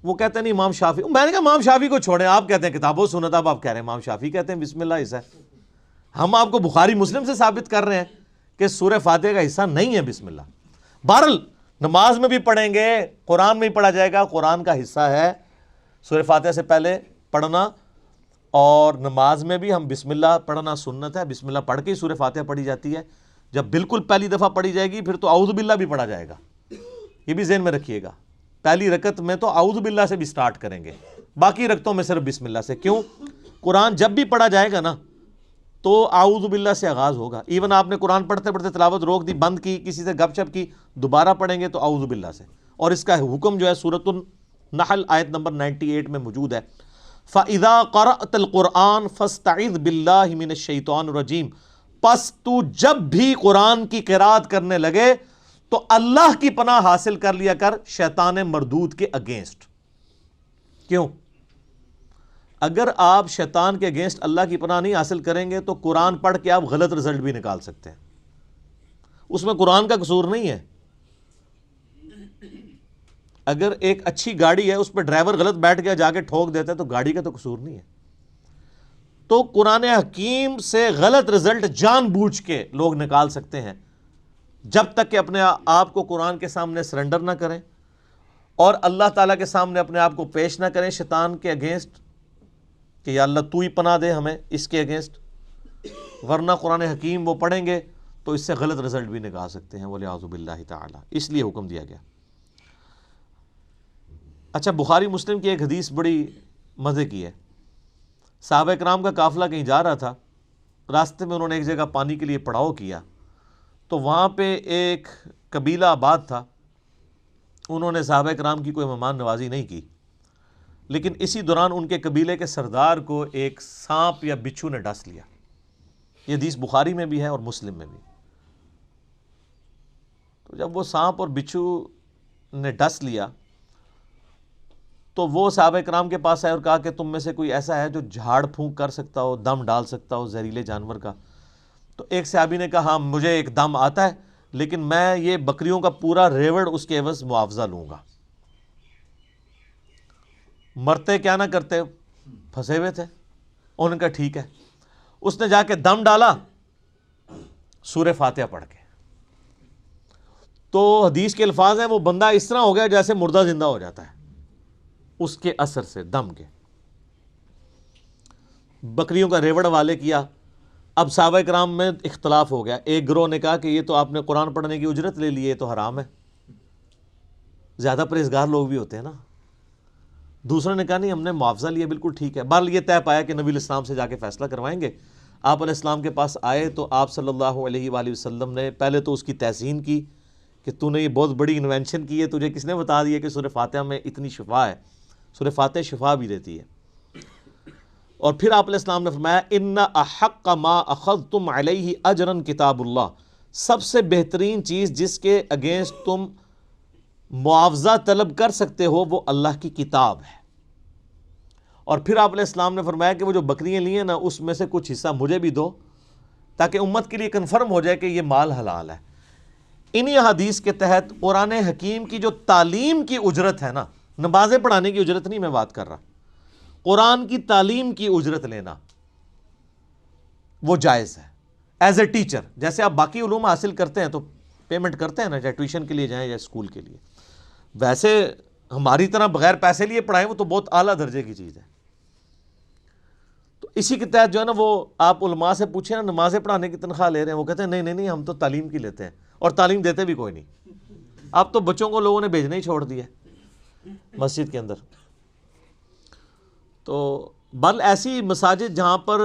وہ کہتے ہیں نہیں امام شافعی، میں نے کہا امام شافعی کو چھوڑیں، آپ کہتے ہیں کتاب و سنت، اب آپ کہہ رہے ہیں امام شافعی کہتے ہیں بسم اللہ حصہ ہے۔ ہم آپ کو بخاری مسلم سے ثابت کر رہے ہیں کہ سورہ فاتحہ کا حصہ نہیں ہے بسم اللہ۔ بہرحال نماز میں بھی پڑھیں گے، قرآن میں بھی پڑھا جائے گا، قرآن کا حصہ ہے سورہ فاتحہ سے پہلے پڑھنا، اور نماز میں بھی ہم بسم اللہ پڑھنا سنت ہے، بسم اللہ پڑھ کے ہی سورہ فاتحہ پڑھی جاتی ہے۔ جب بالکل پہلی دفعہ پڑھی جائے گی پھر تو اعوذ باللہ بھی پڑھا جائے گا، یہ بھی ذہن میں رکھیے گا۔ پہلی رکعت میں تو اعوذ باللہ سے بھی سٹارٹ کریں گے، باقی رکعتوں میں صرف بسم اللہ سے۔ کیوں؟ قرآن جب بھی پڑھا جائے گا نا تو اعوذ باللہ سے آغاز ہوگا۔ ایون آپ نے قرآن پڑھتے پڑھتے تلاوت روک دی، بند کی، کسی سے گپ شپ کی، دوبارہ پڑھیں گے تو اعوذ باللہ سے۔ اور اس کا حکم جو ہے سورۃ النحل آیت نمبر 98 میں موجود ہے، فَإِذَا قَرَأْتَ الْقُرْآنَ فَاسْتَعِذْ بِاللَّهِ مِنَ الشَّيْطَانِ الرَّجِيمِ، پس تو جب بھی قرآن کی قرات کرنے لگے تو اللہ کی پناہ حاصل کر لیا کر شیطان مردود کے اگینسٹ۔ کیوں؟ اگر آپ شیطان کے اگینسٹ اللہ کی پناہ نہیں حاصل کریں گے تو قرآن پڑھ کے آپ غلط رزلٹ بھی نکال سکتے ہیں، اس میں قرآن کا قصور نہیں ہے۔ اگر ایک اچھی گاڑی ہے اس پہ ڈرائیور غلط بیٹھ گیا جا کے ٹھوک دیتا ہے تو گاڑی کا تو قصور نہیں ہے۔ تو قرآن حکیم سے غلط رزلٹ جان بوجھ کے لوگ نکال سکتے ہیں، جب تک کہ اپنے آپ کو قرآن کے سامنے سرنڈر نہ کریں اور اللہ تعالیٰ کے سامنے اپنے آپ کو پیش نہ کریں شیطان کے اگینسٹ کہ یا اللہ تو ہی پناہ دے ہمیں اس کے اگینسٹ، ورنہ قرآن حکیم وہ پڑھیں گے تو اس سے غلط رزلٹ بھی نکال سکتے ہیں، وَلِعَوْذُ بِاللَّهِ تعالیٰ، اس لیے حکم دیا گیا۔ اچھا، بخاری مسلم کی ایک حدیث بڑی مزے کی ہے۔ صحابہ کرام کا قافلہ کہیں جا رہا تھا، راستے میں انہوں نے ایک جگہ پانی کے لیے پڑاؤ کیا، تو وہاں پہ ایک قبیلہ آباد تھا، انہوں نے صحابہ کرام کی کوئی مہمان نوازی نہیں کی، لیکن اسی دوران ان کے قبیلے کے سردار کو ایک سانپ یا بچھو نے ڈس لیا۔ یہ حدیث بخاری میں بھی ہے اور مسلم میں بھی۔ تو جب وہ سانپ اور بچھو نے ڈس لیا تو وہ صحابہ کرام کے پاس آئے اور کہا کہ تم میں سے کوئی ایسا ہے جو جھاڑ پھونک کر سکتا ہو، دم ڈال سکتا ہو زہریلے جانور کا؟ تو ایک صحابی نے کہا ہاں مجھے ایک دم آتا ہے، لیکن میں یہ بکریوں کا پورا ریوڑ اس کے عوض معاوضہ لوں گا۔ مرتے کیا نہ کرتے، پھنسے ہوئے تھے، انہوں نے کہا ٹھیک ہے۔ اس نے جا کے دم ڈالا سورہ فاتحہ پڑھ کے، تو حدیث کے الفاظ ہیں وہ بندہ اس طرح ہو گیا جیسے مردہ زندہ ہو جاتا ہے اس کے اثر سے، دم کے۔ بکریوں کا ریوڑ والے کیا۔ اب صحابہ کرام میں اختلاف ہو گیا، ایک گروہ نے کہا کہ یہ تو آپ نے قرآن پڑھنے کی اجرت لے لی ہے، یہ تو حرام ہے، زیادہ پرہیزگار لوگ بھی ہوتے ہیں نا۔ دوسروں نے کہا نہیں ہم نے معاوضہ لیا، بالکل ٹھیک ہے۔ بہرحال یہ طے پایا کہ نبی علیہ السلام سے جا کے فیصلہ کروائیں گے۔ آپ علیہ السلام کے پاس آئے تو آپ صلی اللہ علیہ وآلہ وسلم نے پہلے تو اس کی تحسین کی کہ تو نے یہ بہت بڑی انوینشن کی ہے، تجھے کس نے بتا دیا کہ سورہ فاتحہ میں اتنی شفا ہے؟ سورہ فاتحہ شفا بھی دیتی ہے۔ اور پھر آپ علیہ السلام نے فرمایا ان احق ما اخذتم علیہ اجرا کتاب اللہ، سب سے بہترین چیز جس کے اگینسٹ تم معاوضہ طلب کر سکتے ہو وہ اللہ کی کتاب ہے۔ اور پھر آپ علیہ السلام نے فرمایا کہ وہ جو بکریاں لی ہیں نا اس میں سے کچھ حصہ مجھے بھی دو تاکہ امت کے لیے کنفرم ہو جائے کہ یہ مال حلال ہے۔ انہی حدیث کے تحت قرآن حکیم کی جو تعلیم کی اجرت ہے نا، نمازیں پڑھانے کی اجرت نہیں میں بات کر رہا، قرآن کی تعلیم کی اجرت لینا وہ جائز ہے ایز اے ٹیچر۔ جیسے آپ باقی علوم حاصل کرتے ہیں تو پیمنٹ کرتے ہیں نا، چاہے ٹیوشن کے لیے جائیں یا اسکول کے لیے، ویسے ہماری طرح بغیر پیسے لیے پڑھائیں وہ تو بہت اعلیٰ درجے کی چیز ہے۔ تو اسی کے تحت جو ہے نا وہ آپ علماء سے پوچھیں نا نمازیں پڑھانے کی تنخواہ لے رہے ہیں، وہ کہتے ہیں نہیں نہیں نہیں ہم تو تعلیم کی لیتے ہیں، اور تعلیم دیتے بھی کوئی نہیں۔ اب تو بچوں کو لوگوں نے بھیجنا ہی چھوڑ دیا مسجد کے اندر۔ تو بل ایسی مساجد جہاں پر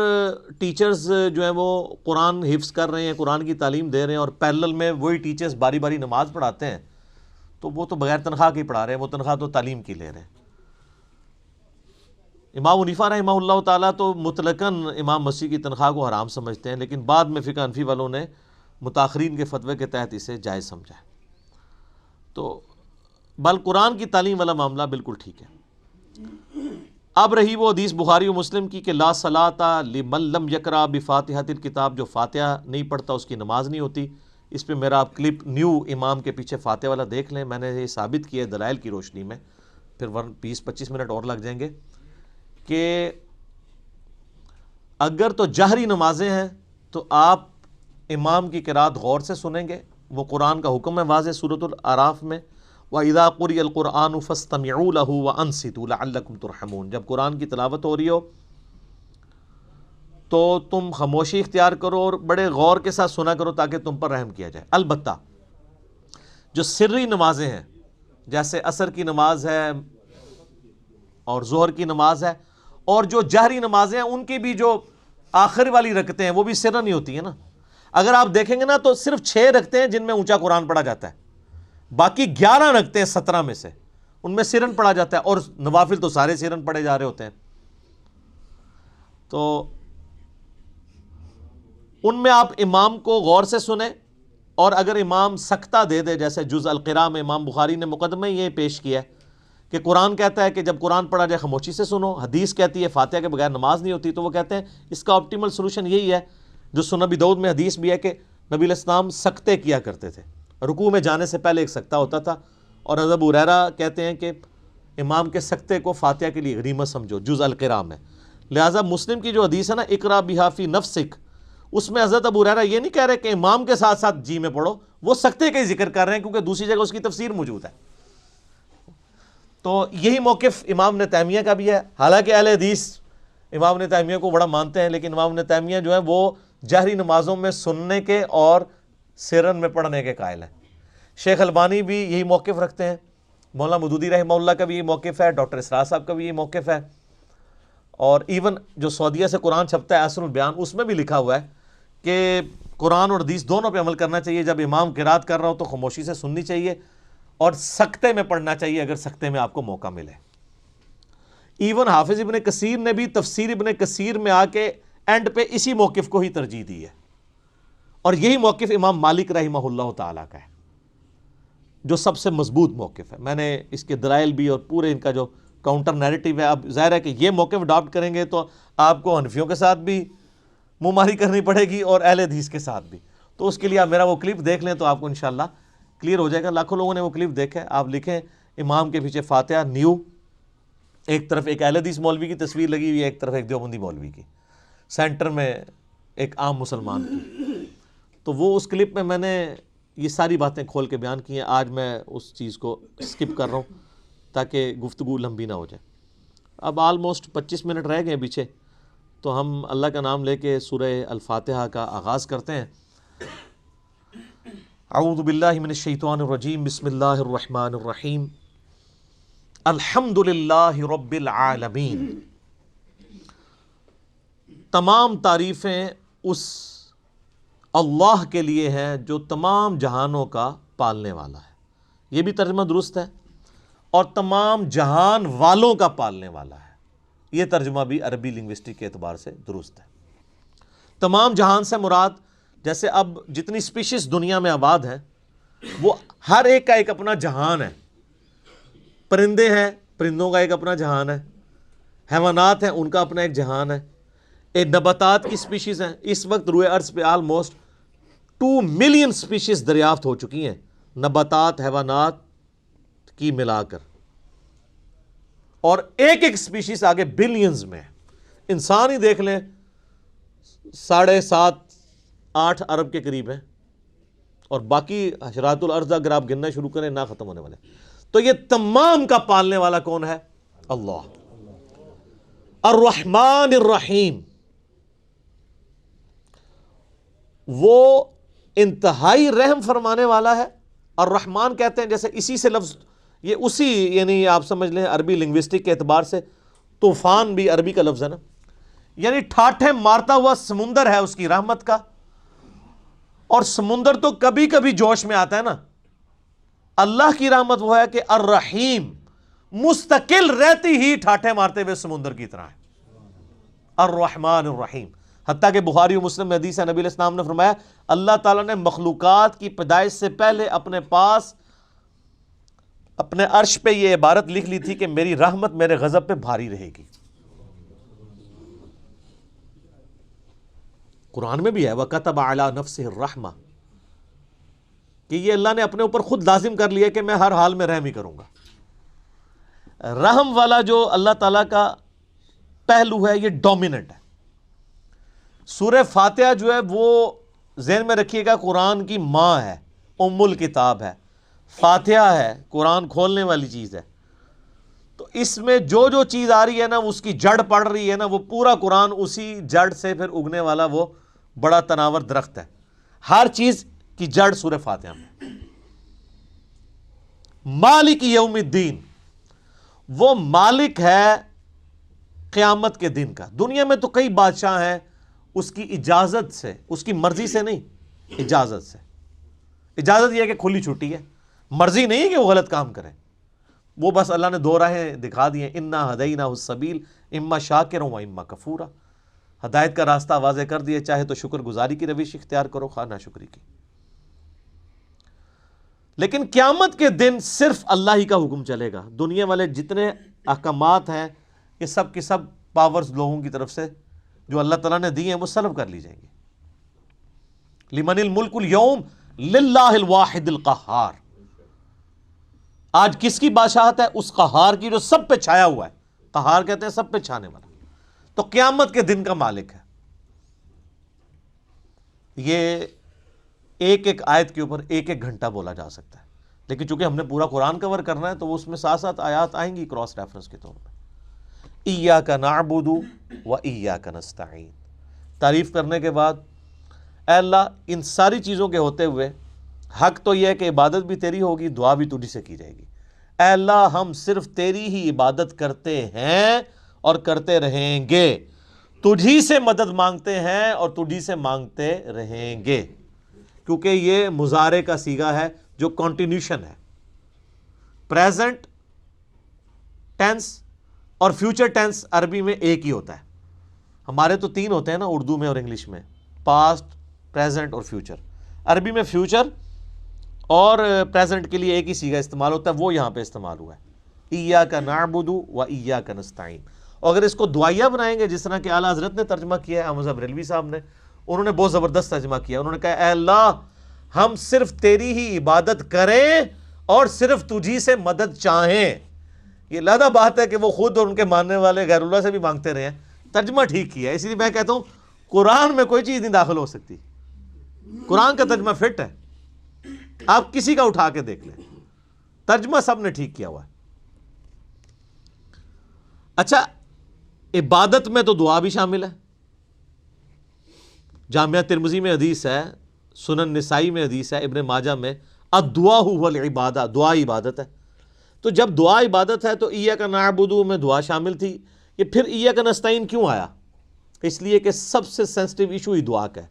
ٹیچرز جو ہیں وہ قرآن حفظ کر رہے ہیں، قرآن کی تعلیم دے رہے ہیں، اور پیرلل میں وہی ٹیچرز باری باری نماز پڑھاتے ہیں، تو وہ تو بغیر تنخواہ کے ہی پڑھا رہے ہیں، وہ تنخواہ تو تعلیم کی لے رہے ہیں۔ امام حنیفہ رحمہ اللہ تعالیٰ تو مطلقاً امام مسیح کی تنخواہ کو حرام سمجھتے ہیں، لیکن بعد میں فقہ حنفی والوں نے متاخرین کے فتوے کے تحت اسے جائز سمجھا ہے۔ تو بل قرآن کی تعلیم والا معاملہ بالکل ٹھیک ہے۔ اب رہی وہ حدیث بخاری و مسلم کی کہ لا صلاۃ لمن لم یقرأ بفاتحۃ الکتاب، جو فاتحہ نہیں پڑھتا اس کی نماز نہیں ہوتی۔ اس پہ میرا آپ کلپ نیو امام کے پیچھے فاتحہ والا دیکھ لیں، میں نے یہ ثابت کیا ہے دلائل کی روشنی میں، پھر 20-25 منٹ اور لگ جائیں گے، کہ اگر تو جہری نمازیں ہیں تو آپ امام کی قرات غور سے سنیں گے، وہ قرآن کا حکم ہے واضح سورۃ الاعراف میں، وَإِذَا قُرِئَ الْقُرْآنُ فَاسْتَمِعُوا لَهُ وَأَنصِتُوا لَعَلَّكُمْ تُرْحَمُونَ۔ جب قرآن کی تلاوت ہو رہی ہو تو تم خاموشی اختیار کرو اور بڑے غور کے ساتھ سنا کرو تاکہ تم پر رحم کیا جائے۔ البتہ جو سری نمازیں ہیں جیسے عصر کی نماز ہے اور ظہر کی نماز ہے، اور جو جہری نمازیں ہیں ان کی بھی جو آخر والی رکعتیں ہیں وہ بھی سرن ہی ہوتی ہیں نا۔ اگر آپ دیکھیں گے نا تو صرف 6 رکعتیں ہیں جن میں اونچا قرآن پڑھا جاتا ہے، باقی 11 رکعتیں ہیں 17 میں سے ان میں سرن پڑھا جاتا ہے، اور نوافل تو سارے سرن پڑھے جا رہے ہوتے ہیں۔ تو ان میں آپ امام کو غور سے سنیں، اور اگر امام سکتہ دے دے، جیسے جز القراء میں امام بخاری نے مقدمہ یہ پیش کیا ہے کہ قرآن کہتا ہے کہ جب قرآن پڑھا جائے خاموشی سے سنو، حدیث کہتی ہے فاتحہ کے بغیر نماز نہیں ہوتی، تو وہ کہتے ہیں اس کا آپٹیمل سولوشن یہی ہے جو سنن ابی داؤد میں حدیث بھی ہے کہ نبی علیہ السلام سکتے کیا کرتے تھے، رکوع میں جانے سے پہلے ایک سکتہ ہوتا تھا، اور حضرت ابو ہریرہ کہتے ہیں کہ امام کے سکتے کو فاتحہ کے لیے غنیمت سمجھو جز القراء میں۔ لہٰذا مسلم کی جو حدیث ہے نا اقرا بہا فی نفسک، اس میں حضرت ابو ہریرہ یہ نہیں کہہ رہے کہ امام کے ساتھ ساتھ جی میں پڑھو، وہ سکتے کا ہی ذکر کر رہے ہیں کیونکہ دوسری جگہ اس کی تفسیر موجود ہے۔ تو یہی موقف امام ابن تیمیہ کا بھی ہے، حالانکہ اہل حدیث امام ابن تیمیہ کو بڑا مانتے ہیں، لیکن امام ابن تیمیہ جو ہے وہ جہری نمازوں میں سننے کے اور سرن میں پڑھنے کے قائل ہیں۔ شیخ البانی بھی یہی موقف رکھتے ہیں، مولانا مودودی رحمہ اللہ کا بھی یہ موقف ہے، ڈاکٹر اسرار صاحب کا بھی یہ موقف ہے، اور ایون جو سعودیہ سے قرآن چھپتا ہے اثر البیان، اس میں بھی لکھا ہوا ہے کہ قرآن اور حدیث دونوں پہ عمل کرنا چاہیے، جب امام قرات کر رہا ہو تو خاموشی سے سننی چاہیے، اور سکتے میں پڑھنا چاہیے اگر سکتے میں آپ کو موقع ملے۔ ایون حافظ ابن کثیر نے بھی تفسیر ابن کثیر میں آ کے اینڈ پہ اسی موقف کو ہی ترجیح دی ہے، اور یہی موقف امام مالک رحمہ اللہ تعالیٰ کا ہے جو سب سے مضبوط موقف ہے۔ میں نے اس کے دلائل بھی اور پورے ان کا جو کاؤنٹر نیریٹو ہے، اب ظاہر ہے کہ یہ موقف اڈاپٹ کریں گے تو آپ کو حنفیوں کے ساتھ بھی منہ ماری کرنی پڑے گی اور اہل حدیث کے ساتھ بھی، تو اس کے لیے آپ میرا وہ کلپ دیکھ لیں تو آپ کو انشاءاللہ کلیئر ہو جائے گا۔ لاکھوں لوگوں نے وہ کلپ دیکھا ہے، آپ لکھیں امام کے پیچھے فاتحہ نیو، ایک طرف ایک اہل حدیث مولوی کی تصویر لگی ہوئی ہے، ایک طرف ایک دیوبندی مولوی کی، سینٹر میں ایک عام مسلمان کی۔ تو وہ اس کلپ میں نے یہ ساری باتیں کھول کے بیان کی ہیں، آج میں اس چیز کو سکپ کر رہا ہوں تاکہ گفتگو لمبی نہ ہو جائے۔ اب آلموسٹ 25 منٹ رہ گئے پیچھے، تو ہم اللہ کا نام لے کے سورہ الفاتحہ کا آغاز کرتے ہیں۔ اعوذ باللہ من الشیطان الرجیم، بسم اللہ الرحمن الرحیم، الحمد للہ رب العالمین۔ تمام تعریفیں اس اللہ کے لیے ہیں جو تمام جہانوں کا پالنے والا ہے، یہ بھی ترجمہ درست ہے، اور تمام جہان والوں کا پالنے والا ہے، یہ ترجمہ بھی عربی لنگوسٹک کے اعتبار سے درست ہے۔ تمام جہان سے مراد جیسے اب جتنی سپیشیز دنیا میں آباد ہیں وہ ہر ایک کا ایک اپنا جہان ہے، پرندے ہیں، پرندوں کا ایک اپنا جہان ہے، حیوانات ہیں، ان کا اپنا ایک جہان ہے، ایک نباتات کی سپیشیز ہیں۔ اس وقت روئے ارض پہ آلموسٹ 2 ملین سپیشیز دریافت ہو چکی ہیں، نباتات حیوانات کی ملا کر، اور ایک ایک سپیشیز آگے بلینز میں۔ انسان ہی دیکھ لیں 7.5-8 ارب کے قریب ہیں، اور باقی حشرات الارض اگر آپ گننا شروع کریں نہ ختم ہونے والے۔ تو یہ تمام کا پالنے والا کون ہے؟ اللہ۔ الرحمن الرحیم، وہ انتہائی رحم فرمانے والا ہے۔ الرحمن کہتے ہیں جیسے اسی سے لفظ، یہ اسی یعنی آپ سمجھ لیں عربی لنگوسٹک کے اعتبار سے طوفان بھی عربی کا لفظ ہے نا، یعنی ٹھاٹھے مارتا ہوا سمندر ہے اس کی رحمت کا. اور سمندر تو کبھی کبھی جوش میں آتا ہے نا. اللہ کی رحمت وہ ہے کہ الرحیم مستقل رہتی ہی ٹھاٹھے مارتے ہوئے سمندر کی طرح ہے. الرحمن الرحیم. حتیٰ کہ بخاری و مسلم میں حدیث ہے، نبی علیہ السلام نے فرمایا اللہ تعالیٰ نے مخلوقات کی پیدائش سے پہلے اپنے پاس اپنے عرش پہ یہ عبارت لکھ لی تھی کہ میری رحمت میرے غضب پہ بھاری رہے گی. قرآن میں بھی ہے وَكَتَبَ عَلَى نَفْسِهِ الرَّحْمَةِ، کہ یہ اللہ نے اپنے اوپر خود لازم کر لیا کہ میں ہر حال میں رحم ہی کروں گا. رحم والا جو اللہ تعالیٰ کا پہلو ہے یہ ڈومیننٹ ہے. سورہ فاتحہ جو ہے وہ ذہن میں رکھیے گا قرآن کی ماں ہے، ام الکتاب ہے. فاتحہ ہے، قرآن کھولنے والی چیز ہے. تو اس میں جو جو چیز آ رہی ہے نا اس کی جڑ پڑ رہی ہے نا، وہ پورا قرآن اسی جڑ سے پھر اگنے والا وہ بڑا تناور درخت ہے. ہر چیز کی جڑ سورہ فاتحہ میں. مالک یوم الدین، وہ مالک ہے قیامت کے دن کا. دنیا میں تو کئی بادشاہ ہیں، اس کی اجازت سے، اس کی مرضی سے نہیں، اجازت سے. اجازت یہ ہے کہ کھلی چھٹی ہے، مرضی نہیں ہے کہ وہ غلط کام کریں. وہ بس اللہ نے دو راہیں دکھا دی ہیں، انا ہدیناہ السبیل اما شاکرا و اما کفورا. ہدایت کا راستہ واضح کر دیے، چاہے تو شکر گزاری کی روش اختیار کرو، خواہ ناشکری کی. لیکن قیامت کے دن صرف اللہ ہی کا حکم چلے گا. دنیا والے جتنے احکامات ہیں یہ سب کی سب پاورز لوگوں کی طرف سے جو اللہ تعالیٰ نے دی ہیں وہ سلب کر لی جائیں گی. لمن الملک اليوم للہ الواحد القہار. آج کس کی بادشاہت ہے؟ اس قہار کی جو سب پہ چھایا ہوا ہے. قہار کہتے ہیں سب پہ چھانے والا. تو قیامت کے دن کا مالک ہے. یہ ایک ایک آیت کے اوپر ایک ایک گھنٹہ بولا جا سکتا ہے، لیکن چونکہ ہم نے پورا قرآن کور کرنا ہے تو اس میں ساتھ ساتھ آیات آئیں گی کراس ریفرنس کے طور پہ. ایاک نعبد و ایاک نستعین. تعریف کرنے کے بعد اے اللہ ان ساری چیزوں کے ہوتے ہوئے حق تو یہ ہے کہ عبادت بھی تیری ہوگی، دعا بھی تجھی سے کی جائے گی. اے اللہ ہم صرف تیری ہی عبادت کرتے ہیں اور کرتے رہیں گے، تجھی سے مدد مانگتے ہیں اور تجھی سے مانگتے رہیں گے. کیونکہ یہ مضارع کا صیغہ ہے جو کنٹینیوشن ہے. پریزنٹ ٹینس اور فیوچر ٹینس عربی میں ایک ہی ہوتا ہے. ہمارے تو تین ہوتے ہیں نا اردو میں اور انگلش میں، پاسٹ، پریزنٹ اور فیوچر. عربی میں فیوچر اور پریزنٹ کے لیے ایک ہی صیغہ استعمال ہوتا ہے، وہ یہاں پہ استعمال ہوا ہے. ایاک نعبد و ایاک نستعین. اور اگر اس کو دعائیہ بنائیں گے جس طرح کہ اعلیٰ حضرت نے ترجمہ کیا ہے، احمد صاحب بریلوی صاحب نے، انہوں نے بہت زبردست ترجمہ کیا. انہوں نے کہا اے اللہ ہم صرف تیری ہی عبادت کریں اور صرف تجھی سے مدد چاہیں. یہ علیحدہ بات ہے کہ وہ خود اور ان کے ماننے والے غیر اللہ سے بھی مانگتے رہے ہیں. ترجمہ ٹھیک کیا ہے. اسی لیے میں کہتا ہوں قرآن میں کوئی چیز نہیں داخل ہو سکتی. قرآن کا ترجمہ فٹ ہے، آپ کسی کا اٹھا کے دیکھ لیں، ترجمہ سب نے ٹھیک کیا ہوا ہے. اچھا عبادت میں تو دعا بھی شامل ہے. جامعہ ترمذی میں حدیث ہے، سنن نسائی میں حدیث ہے، ابن ماجہ میں الدعاء هو العبادہ، دعا عبادت ہے. تو جب دعا عبادت ہے تو ایاک نعبد میں دعا شامل تھی. یہ پھر ایاک نستعین کیوں آیا؟ اس لیے کہ سب سے سینسٹیو ایشو ہی دعا کا ہے،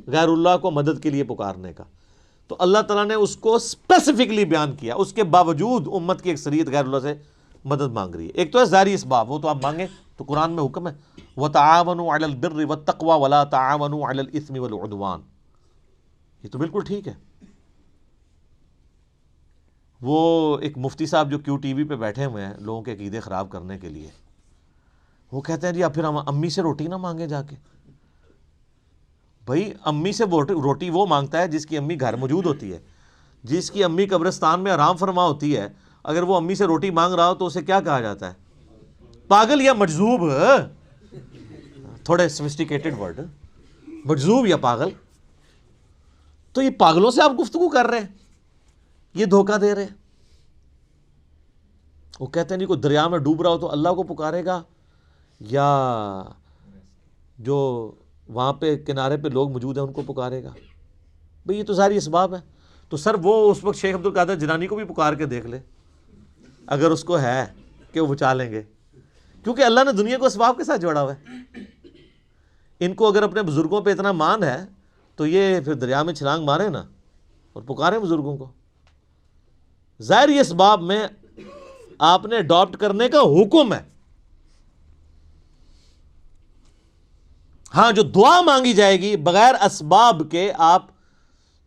غیر اللہ کو مدد کے لیے پکارنے کا. تو اللہ تعالیٰ نے اس کو اسپیسیفکلی بیان کیا. اس کے باوجود امت کی اکثریت غیر اللہ سے مدد مانگ رہی ہے. ایک تو ہے ظاہری اسباب، وہ تو آپ مانگیں، تو قرآن میں حکم ہے وَتَعَاوَنُوا عَلَى الْبِرِّ وَالتَّقْوَى وَلَا تَعَاوَنُوا عَلَى الْإِثْمِ وَالْعُدْوَانِ. یہ تو بالکل ٹھیک ہے. وہ ایک مفتی صاحب جو کیو ٹی وی پہ بیٹھے ہوئے ہیں لوگوں کے عقیدے خراب کرنے کے لیے، وہ کہتے ہیں جی اب پھر ہم امی سے روٹی نہ مانگیں جا کے. بھائی امی سے روٹی وہ مانگتا ہے جس کی امی گھر موجود ہوتی ہے. جس کی امی قبرستان میں آرام فرما ہوتی ہے، اگر وہ امی سے روٹی مانگ رہا ہو تو اسے کیا کہا جاتا ہے؟ پاگل یا مجذوب. تھوڑے سوفسٹیکیٹڈ ورڈ، مجذوب یا پاگل. تو یہ پاگلوں سے آپ گفتگو کر رہے ہیں، یہ دھوکہ دے رہے ہیں. وہ کہتے ہیں نہیں کوئی دریا میں ڈوب رہا ہو تو اللہ کو پکارے گا، یا جو وہاں پہ کنارے پہ لوگ موجود ہیں ان کو پکارے گا. بھئی یہ تو ساری اسباب ہے. تو سر وہ اس وقت شیخ عبد القادر جیلانی کو بھی پکار کے دیکھ لے اگر اس کو ہے کہ وہ بچا لیں گے. کیونکہ اللہ نے دنیا کو اسباب کے ساتھ جوڑا ہوا ہے. ان کو اگر اپنے بزرگوں پہ اتنا مان ہے تو یہ پھر دریا میں چھلانگ مارے نا اور پکارے بزرگوں کو. ظاہر یہ اسباب میں آپ نے اڈاپٹ کرنے کا حکم ہے. ہاں جو دعا مانگی جائے گی بغیر اسباب کے، آپ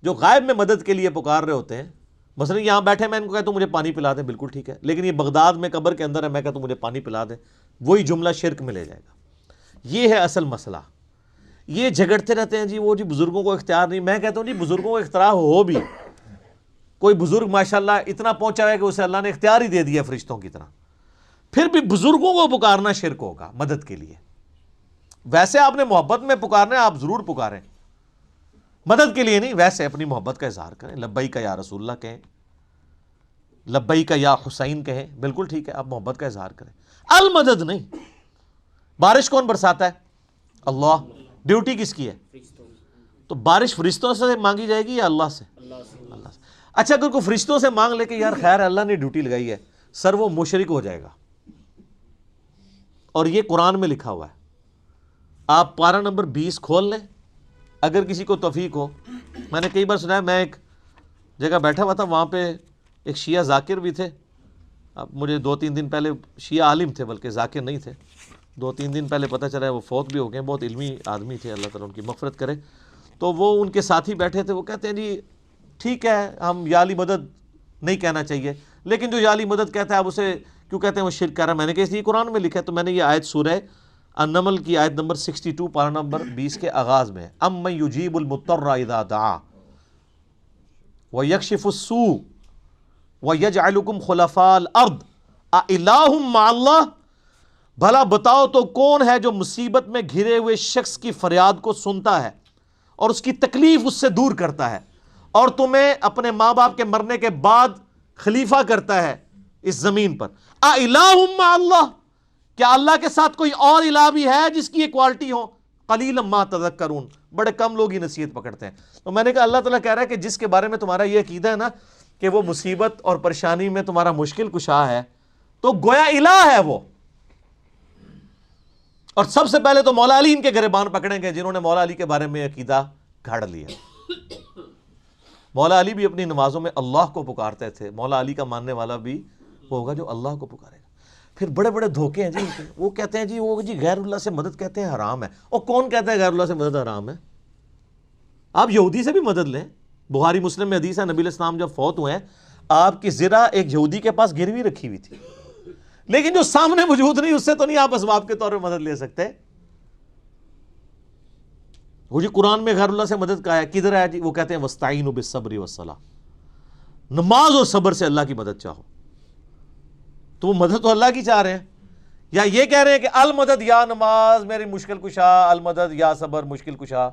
جو غائب میں مدد کے لیے پکار رہے ہوتے ہیں، مثلا یہاں بیٹھے میں ان کو کہتا ہوں مجھے پانی پلا دیں، بالکل ٹھیک ہے، لیکن یہ بغداد میں قبر کے اندر ہے، میں کہتا ہوں مجھے پانی پلا دیں، وہی جملہ شرک میں لے جائے گا. یہ ہے اصل مسئلہ. یہ جھگڑتے رہتے ہیں جی وہ جی بزرگوں کو اختیار نہیں. میں کہتا ہوں جی بزرگوں کو اختیار ہو بھی، کوئی بزرگ ماشاءاللہ اتنا پہنچا ہے کہ اسے اللہ نے اختیار ہی دے دیا فرشتوں کی طرح، پھر بھی بزرگوں کو پکارنا شرک ہوگا مدد کے لیے. ویسے آپ نے محبت میں پکارنا ہے، آپ ضرور پکاریں، مدد کے لیے نہیں، ویسے اپنی محبت کا اظہار کریں. لبیک یا رسول اللہ کہیں، لبیک یا حسین کہیں، بالکل ٹھیک ہے، آپ محبت کا اظہار کریں. المدد نہیں. بارش کون برساتا ہے؟ اللہ. ڈیوٹی کس کی ہے؟ تو بارش فرشتوں سے مانگی جائے گی یا اللہ سے؟ اللہ سے. اچھا اگر کوئی فرشتوں سے مانگ لے کہ یار خیر اللہ نے ڈیوٹی لگائی ہے، سر وہ مشرک ہو جائے گا. اور یہ قرآن میں لکھا ہوا ہے. آپ پارہ نمبر 20 کھول لیں اگر کسی کو توفیق ہو. میں نے کئی بار سنا ہے، میں ایک جگہ بیٹھا ہوا تھا، وہاں پہ ایک شیعہ ذاکر بھی تھے. اب مجھے 2-3 دن پہلے، شیعہ عالم تھے بلکہ ذاکر نہیں تھے، 2-3 دن پہلے پتہ چلا ہے وہ فوت بھی ہو گئے. بہت علمی آدمی تھے، اللہ تعالیٰ ان کی مغفرت کرے. تو وہ ان کے ساتھی بیٹھے تھے، وہ کہتے ہیں جی ٹھیک ہے ہم یا علی مدد نہیں کہنا چاہیے، لیکن جو یا علی مدد کہتا ہے آپ اسے کیوں کہتے ہیں، وہ شرک کر رہا ہے. میں نے کہا اس لیے قرآن میں لکھا ہے. تو میں نے یہ آیت سورہ النمل کی آیت نمبر 62 پارہ نمبر 20 کے آغاز میں، امن یجیب المضطر اذا دعا ویکشف السوء ویجعلکم خلفاء الارض االہ مع اللہ. بھلا بتاؤ تو کون ہے جو مصیبت میں گھرے ہوئے شخص کی فریاد کو سنتا ہے اور اس کی تکلیف اس سے دور کرتا ہے، اور تمہیں اپنے ماں باپ کے مرنے کے بعد خلیفہ کرتا ہے اس زمین پر. االہ مع اللہ، کیا اللہ کے ساتھ کوئی اور الہ بھی ہے جس کی یہ کوالٹی ہو؟ قلیلا ما تذکرون، بڑے کم لوگ ہی نصیحت پکڑتے ہیں. تو میں نے کہا اللہ تعالیٰ کہہ رہا ہے کہ جس کے بارے میں تمہارا یہ عقیدہ ہے نا کہ وہ مصیبت اور پریشانی میں تمہارا مشکل کشا ہے، تو گویا الہ ہے وہ. اور سب سے پہلے تو مولا علی ان کے گریبان پکڑیں گے جنہوں نے مولا علی کے بارے میں عقیدہ گھڑ لیا. مولا علی بھی اپنی نمازوں میں اللہ کو پکارتے تھے. مولا علی کا ماننے والا بھی وہ ہوگا جو اللہ کو پکارے گا. پھر بڑے بڑے دھوکے ہیں جی، وہ کہتے ہیں جی وہ جی غیر اللہ سے مدد کہتے ہیں حرام ہے. اور کون کہتا ہے غیر اللہ سے مدد حرام ہے؟ آپ یہودی سے بھی مدد لیں. بخاری مسلم میں حدیث ہے، نبی علیہ السلام جب فوت ہوئے ہیں آپ کی زرہ ایک یہودی کے پاس گروی رکھی ہوئی تھی، لیکن جو سامنے موجود نہیں اس سے تو نہیں آپ اسباب کے طور پہ مدد لے سکتے. وہ جی قرآن میں غیر اللہ سے مدد کا ہے، کدھر ہے جی؟ وہ کہتے ہیں وَاسْتَعِینُوا بِالصَّبْرِ وَالصَّلَاةِ، نماز اور صبر سے اللہ کی مدد چاہو. تو وہ مدد تو اللہ کی چاہ رہے ہیں، یا یہ کہہ رہے ہیں کہ المدد یا نماز میری مشکل کشا، المدد یا صبر مشکل کشا.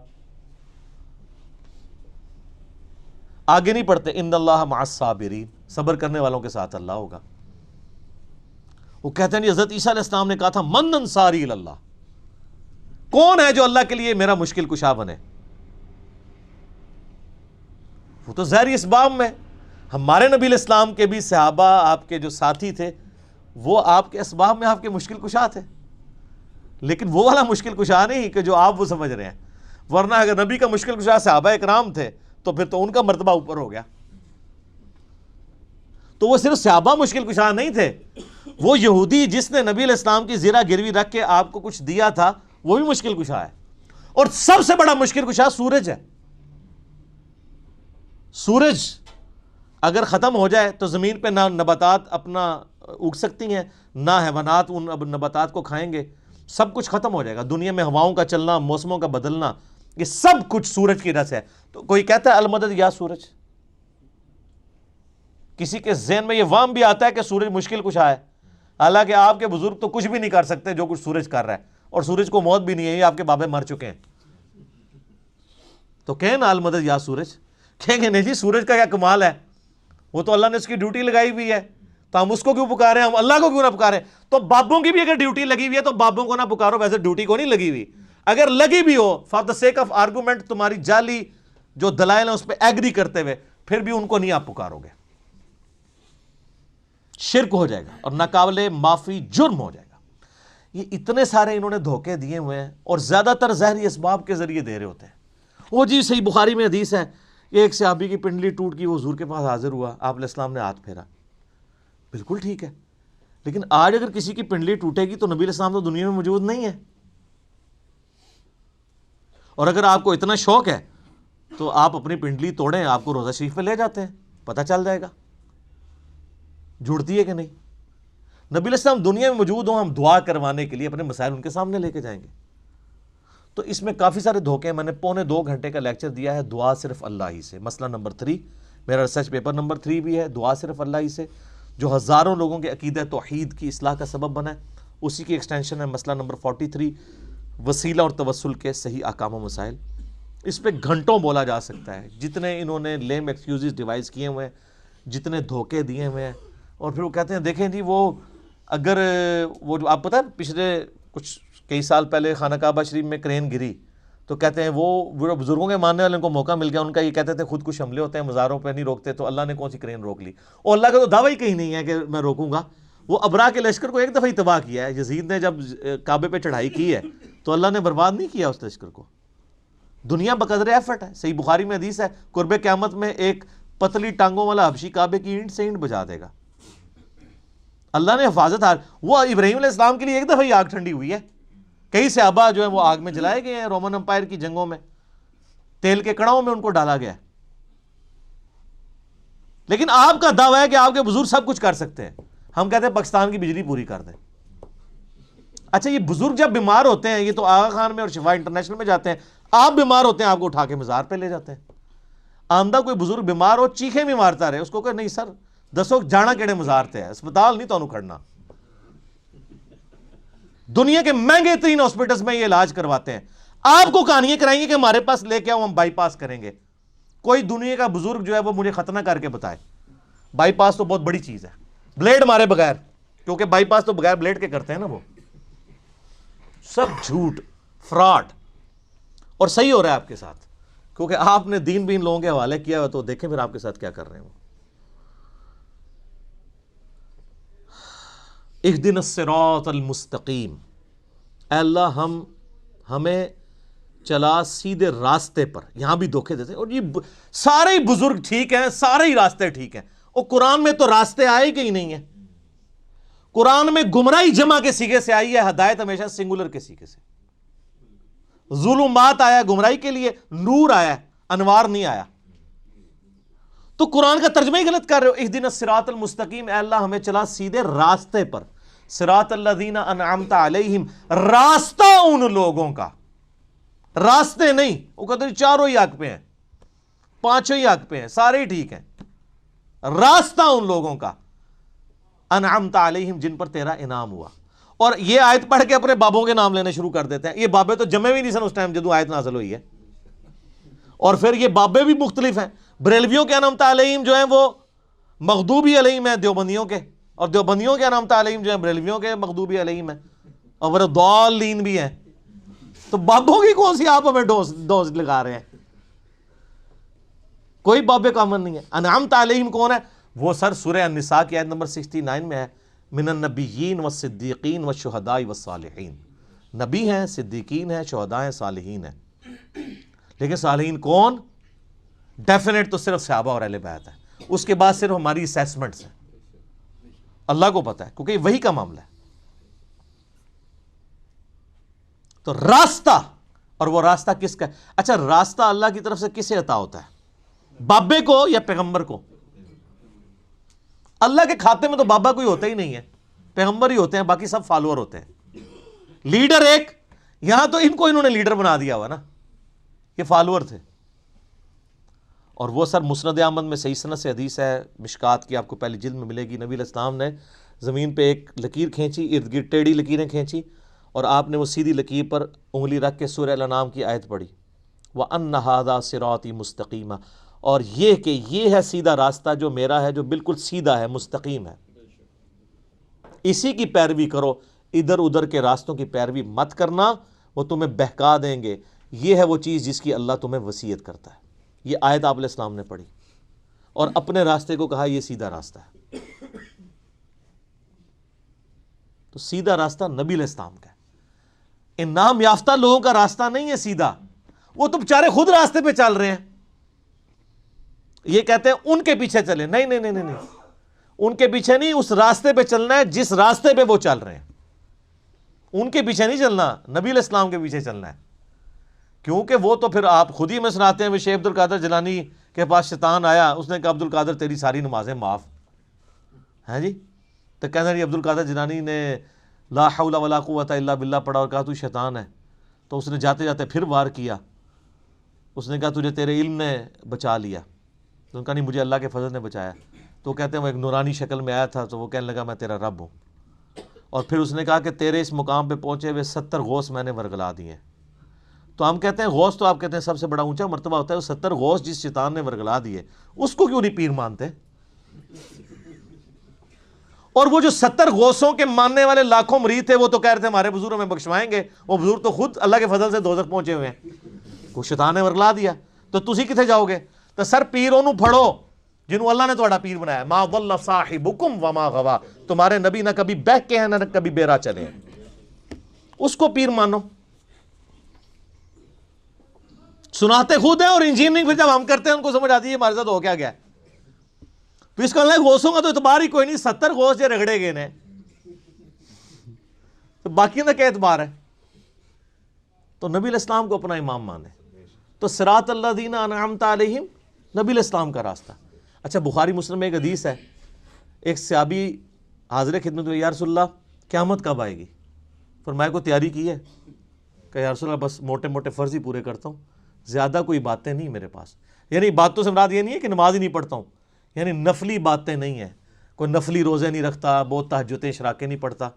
آگے نہیں پڑھتے ان اللہ مع الصابرین، صبر کرنے والوں کے ساتھ اللہ ہوگا. وہ کہتے ہیں جی حضرت عیسیٰ علیہ السلام نے کہا تھا من انصاری اللہ، کون ہے جو اللہ کے لیے میرا مشکل کشا بنے؟ وہ تو ظاہری اسباب میں. ہمارے نبی علیہ السلام کے بھی صحابہ آپ کے جو ساتھی تھے وہ آپ کے اسباب میں آپ کے مشکل کشا تھے، لیکن وہ والا مشکل کشا نہیں کہ جو آپ وہ سمجھ رہے ہیں. ورنہ اگر نبی کا مشکل کشا صحابہ اکرام تھے تو پھر تو ان کا مرتبہ اوپر ہو گیا. تو وہ صرف صحابہ مشکل کشا نہیں تھے، وہ یہودی جس نے نبی علیہ السلام کی زرہ گروی رکھ کے آپ کو کچھ دیا تھا وہ بھی مشکل کشا ہے. اور سب سے بڑا مشکل کشا سورج ہے. سورج اگر ختم ہو جائے تو زمین پہ نہ نباتات اپنا اگ سکتی ہیں، نہ حیوانات ان نباتات کو کھائیں گے، سب کچھ ختم ہو جائے گا. دنیا میں ہواؤں کا چلنا، موسموں کا بدلنا، یہ سب کچھ سورج کی وجہ سے ہے. تو کوئی کہتا ہے المدد یا سورج، کسی کے ذہن میں یہ وہم بھی آتا ہے کہ سورج مشکل کشا ہے، حالانکہ آپ کے بزرگ تو کچھ بھی نہیں کر سکتے جو کچھ سورج کر رہا ہے، اور سورج کو موت بھی نہیں ہے، یہ آپ کے بابے مر چکے ہیں. تو کہیں نا المدد یا سورج، کہیں گے نہیں جی سورج کا کیا کمال ہے، وہ تو اللہ نے اس کی ڈیوٹی لگائی ہوئی ہے، تو ہم اس کو کیوں پکارے، ہم اللہ کو کیوں نہ پکارے؟ تو بابوں کی بھی اگر ڈیوٹی لگی ہوئی ہے تو بابوں کو نہ پکارو، ویسے ڈیوٹی کو نہیں لگی ہوئی. اگر لگی بھی ہو for the sake of argument, تمہاری جعلی جو دلائل ہیں اس پہ ایگری کرتے ہوئے، پھر بھی ان کو نہیں آپ پکارو گے، شرک ہو جائے گا اور ناقابل معافی جرم ہو جائے گا. یہ اتنے سارے انہوں نے دھوکے دیے ہوئے ہیں، اور زیادہ تر ظاہری اسباب کے ذریعے دے رہے ہوتے ہیں۔ وہ جی صحیح بخاری میں حدیث ہے، ایک صحابی کی پنڈلی ٹوٹ گئی، وہ حضور کے پاس حاضر ہوا، آپ علیہ السلام نے ہاتھ پھیرا، بالکل ٹھیک ہے، لیکن آج اگر کسی کی پنڈلی ٹوٹے گی تو نبی علیہ السلام تو دنیا میں موجود نہیں ہے، اور اگر آپ کو اتنا شوق ہے تو آپ اپنی پنڈلی توڑیں، آپ کو روضہ شریف پہ لے جاتے ہیں، پتہ چل جائے گا جڑتی ہے کہ نہیں۔ نبی علیہ السلام دنیا میں موجود ہوں، ہم دعا کروانے کے لیے اپنے مسائل ان کے سامنے لے کے جائیں گے۔ تو اس میں کافی سارے دھوکے ہیں۔ میں نے 1.25 گھنٹے کا لیکچر دیا ہے دعا صرف اللہ ہی سے، مسئلہ نمبر 3، میرا ریسرچ پیپر نمبر 3 بھی ہے، دعا صرف اللہ ہی سے، جو ہزاروں لوگوں کے عقیدہ توحید کی اصلاح کا سبب بنا ہے، اسی کی ایکسٹینشن ہے مسئلہ نمبر 43، وسیلہ اور توسل کے صحیح احکام و مسائل۔ اس پہ گھنٹوں بولا جا سکتا ہے، جتنے انہوں نے لیم ایکسکیوزز ڈیوائز کیے ہوئے ہیں، جتنے دھوکے دیے ہوئے ہیں، اور پھر وہ کہتے ہیں دیکھیں جی وہ اگر وہ جو آپ پتہ ہے پچھلے کچھ کئی سال پہلے خانہ کعبہ شریف میں کرین گری تو کہتے ہیں وہ بزرگوں کے ماننے والوں کو موقع مل گیا، ان کا یہ کہتے تھے خود کش حملے ہوتے ہیں مزاروں پہ نہیں روکتے، تو اللہ نے کون سی کرین روک لی، اور اللہ کا تو دعویٰ ہی کہیں نہیں ہے کہ میں روکوں گا۔ وہ ابرا کے لشکر کو ایک دفعہ ہی تباہ کیا ہے، یزید نے جب کعبے پہ چڑھائی کی ہے تو اللہ نے برباد نہیں کیا اس لشکر کو، دنیا بقدر ایفرٹ ہے۔ صحیح بخاری میں حدیث ہے، قرب قیامت میں ایک پتلی ٹانگوں والا حبشی کعبے کی اینٹ سے اینٹ بجا دے گا، اللہ نے حفاظت وہ ابراہیم علیہ السلام کے لیے ایک دفعہ ہی آگ ٹھنڈی ہوئی ہے، کئی صحابہ جو ہیں وہ آگ میں جلائے گئے ہیں، رومن امپائر کی جنگوں میں تیل کے کڑاؤں میں ان کو ڈالا گیا ہے۔ لیکن آپ کا دعویٰ ہے کہ آپ کے بزرگ سب کچھ کر سکتے ہیں، ہم کہتے ہیں پاکستان کی بجلی پوری کر دیں۔ اچھا یہ بزرگ جب بیمار ہوتے ہیں، یہ تو آغا خان میں اور شفا انٹرنیشنل میں جاتے ہیں، آپ بیمار ہوتے ہیں آپ کو اٹھا کے مزار پہ لے جاتے ہیں۔ آمدہ کوئی بزرگ بیمار ہو چیخیں بھی مارتا رہے، اس کو کہ نہیں سر دسو جانا کیڑے مزار تے ہے، اسپتال نہیں تو کھڑنا۔ دنیا کے مہنگے ترین ہاسپٹلز میں یہ علاج کرواتے ہیں، آپ کو کہانیاں کرائیں گے کہ ہمارے پاس لے کے آؤ ہم بائی پاس کریں گے۔ کوئی دنیا کا بزرگ جو ہے وہ مجھے ختنہ کر کے بتائے، بائی پاس تو بہت بڑی چیز ہے، بلیڈ مارے بغیر، کیونکہ بائی پاس تو بغیر بلیڈ کے کرتے ہیں نا، وہ سب جھوٹ فراڈ، اور صحیح ہو رہا ہے آپ کے ساتھ، کیونکہ آپ نے دین بین لوگوں کے حوالے کیا ہوا، تو دیکھیں پھر آپ کے ساتھ کیا کر رہے ہیں وہ۔ اہدنا الصراط المستقیم، اے اللہ ہمیں چلا سیدھے راستے پر۔ یہاں بھی دھوکے دیتے ہیں، اور یہ سارے ہی بزرگ ٹھیک ہیں، سارے ہی راستے ٹھیک ہیں، اور قرآن میں تو راستے آئے کہ ہی نہیں ہیں۔ قرآن میں گمراہی جمع کے سیغے سے آئی ہے، ہدایت ہمیشہ سنگولر کے سیغے سے۔ ظلمات آیا گمراہی کے لیے، نور آیا، انوار نہیں آیا۔ تو قرآن کا ترجمہ ہی غلط کر رہے ہو۔ اہدنا الصراط المستقیم، اے اللہ ہمیں چلا سیدھے راستے پر، صراط الذین انعمت علیہم، راستہ ان لوگوں کا، راستے نہیں۔ وہ کہتے ہیں چاروں ہی حق پہ ہیں، پانچوں ہی حق پہ ہیں، سارے ہی ٹھیک ہیں، راستہ ان لوگوں کا انعمت علیہم، جن پر تیرا انعام ہوا۔ اور یہ آیت پڑھ کے اپنے بابوں کے نام لینے شروع کر دیتے ہیں۔ یہ بابے تو جمے بھی نہیں سن اس ٹائم جدو آیت نازل ہوئی ہے، اور پھر یہ بابے بھی مختلف ہیں۔ بریلویوں کے انعمت علیہم جو ہیں وہ مغضوبی علیہم ہیں دیوبندیوں کے، اور دیوبندیوں کے انعمت علیہم جو ہیں بریلویوں کے مغضوبی علیہم ہیں، اور وہ ضالین بھی ہیں۔ تو بابوں کی کون سی آپ ہمیں ڈوز لگا رہے ہیں؟ کوئی بابے کامن نہیں ہے۔ انعمت علیہم کون ہے؟ وہ سر سورہ النساء کی آیت نمبر 69 میں ہے، من النبیین والصدیقین والشہداء والصالحین۔ نبی ہیں، صدیقین ہیں، شہداء ہیں، صالحین ہیں۔ لیکن صالحین کون؟ ڈیفینیٹ تو صرف صحابہ اور اہل بیت ہے، اس کے بعد صرف ہماری اسیسمنٹس ہیں، اللہ کو پتہ ہے، کیونکہ یہ وہی کا معاملہ ہے۔ تو راستہ، اور وہ راستہ کس کا ہے؟ اچھا راستہ اللہ کی طرف سے کسے عطا ہوتا ہے؟ بابے کو یا پیغمبر کو؟ اللہ کے کھاتے میں تو بابا کوئی ہوتا ہی نہیں ہے، پیغمبر ہی ہوتے ہیں، باقی سب فالوور ہوتے ہیں۔ لیڈر ایک، یہاں تو ان کو انہوں نے لیڈر بنا دیا ہوا نا، یہ فالوور تھے۔ اور وہ سر مسند احمد میں صحیح سند سے حدیث ہے، مشکات کی آپ کو پہلی جلد میں ملے گی، نبی علیہ السلام نے زمین پہ ایک لکیر کھینچی، ارد گرد ٹیڑھی لکیریں کھینچی، اور آپ نے وہ سیدھی لکیر پر انگلی رکھ کے سورہ الانعام کی آیت پڑھی، وَأَنَّ هَذَا صِرَاطِي مُسْتَقِيمًا، اور یہ کہ یہ ہے سیدھا راستہ جو میرا ہے، جو بالکل سیدھا ہے، مستقیم ہے، اسی کی پیروی کرو، ادھر ادھر کے راستوں کی پیروی مت کرنا، وہ تمہیں بہکا دیں گے۔ یہ ہے وہ چیز جس کی اللہ تمہیں وصیت کرتا ہے۔ یہ آیت آپ علیہ السلام نے پڑھی اور اپنے راستے کو کہا یہ سیدھا راستہ ہے۔ تو سیدھا راستہ نبی علیہ السلام کا ہے، انعام یافتہ لوگوں کا راستہ نہیں ہے سیدھا، وہ تو بیچارے خود راستے پہ چل رہے ہیں، یہ کہتے ہیں ان کے پیچھے چلے، نہیں نہیں نہیں نہیں، ان کے پیچھے نہیں، اس راستے پہ چلنا ہے جس راستے پہ وہ چل رہے ہیں، ان کے پیچھے نہیں چلنا، نبی علیہ السلام کے پیچھے چلنا ہے، کیونکہ وہ تو پھر آپ خود ہی میں سناتے ہیں، شیخ عبد القادر جیلانی کے پاس شیطان آیا، اس نے کہا عبد القادر تیری ساری نمازیں معاف ہیں جی، تو کہنا جی عبد القادر جیلانی نے لا حول ولا قوت الا باللہ پڑھا اور کہا تو شیطان ہے، تو اس نے جاتے جاتے پھر وار کیا، اس نے کہا تجھے تیرے علم نے بچا لیا، تو ان کا نہیں، مجھے اللہ کے فضل نے بچایا، تو کہتے ہیں وہ ایک نورانی شکل میں آیا تھا، تو وہ کہنے لگا میں تیرا رب ہوں، اور پھر اس نے کہا کہ تیرے اس مقام پہ پہنچے ہوئے 70 غوث میں نے ورگلا دیے ہیں، تو ہم کہتے ہیں غوث تو آپ کہتے ہیں سب سے بڑا اونچا مرتبہ ہوتا ہے، وہ 70 غوث جس شیطان نے ورگلا دیے اس کو کیوں نہیں پیر مانتے؟ اور وہ جو 70 غوثوں کے ماننے والے لاکھوں مرید تھے، وہ تو کہہ رہے تھے ہمارے بزرگ ہمیں بخشوائیں گے، وہ بزرگ تو خود اللہ کے فضل سے دوزخ پہنچے ہوئے ہیں، وہ شیطان نے ورگلا دیا، تو تسی کتنے جاؤ گے؟ تو سر پیروں نو پھڑو جنہوں اللہ نے تھوڑا پیر بنایا، ما ضل صاحبکم وما غوا، تمہارے نبی نہ کبھی بہک کے ہیں نہ کبھی بیرا چلے ہیں، اس کو پیر مانو، سناتے خود ہیں، اور انجینئرنگ پھر جب ہم کرتے ہیں ان کو سمجھ آتی ہے ہمارے ساتھ ہو کیا گیا، تو اس کا اللہ غوثوں کا تو اعتبار ہی کوئی نہیں، 70 غوث جو رگڑے گئے نے، تو باقی کا کیا اعتبار ہے؟ تو نبی علیہ السلام کو اپنا امام مانے، تو صراط الذین انعمت علیہم نبی علیہ السلام کا راستہ۔ اچھا بخاری مسلم میں ایک حدیث ہے، ایک صحابی حاضر خدمت میں، یا رسول اللہ قیامت کب آئے گی؟ فرمایا کو تیاری کی ہے؟ کہ یا رسول اللہ بس موٹے موٹے فرض ہی پورے کرتا ہوں، زیادہ کوئی باتیں نہیں میرے پاس، یعنی باتوں سے مراد یہ نہیں ہے کہ نماز ہی نہیں پڑھتا ہوں، یعنی نفلی باتیں نہیں ہیں، کوئی نفلی روزے نہیں رکھتا، بہت تہجدیں اشراقیں نہیں پڑھتا،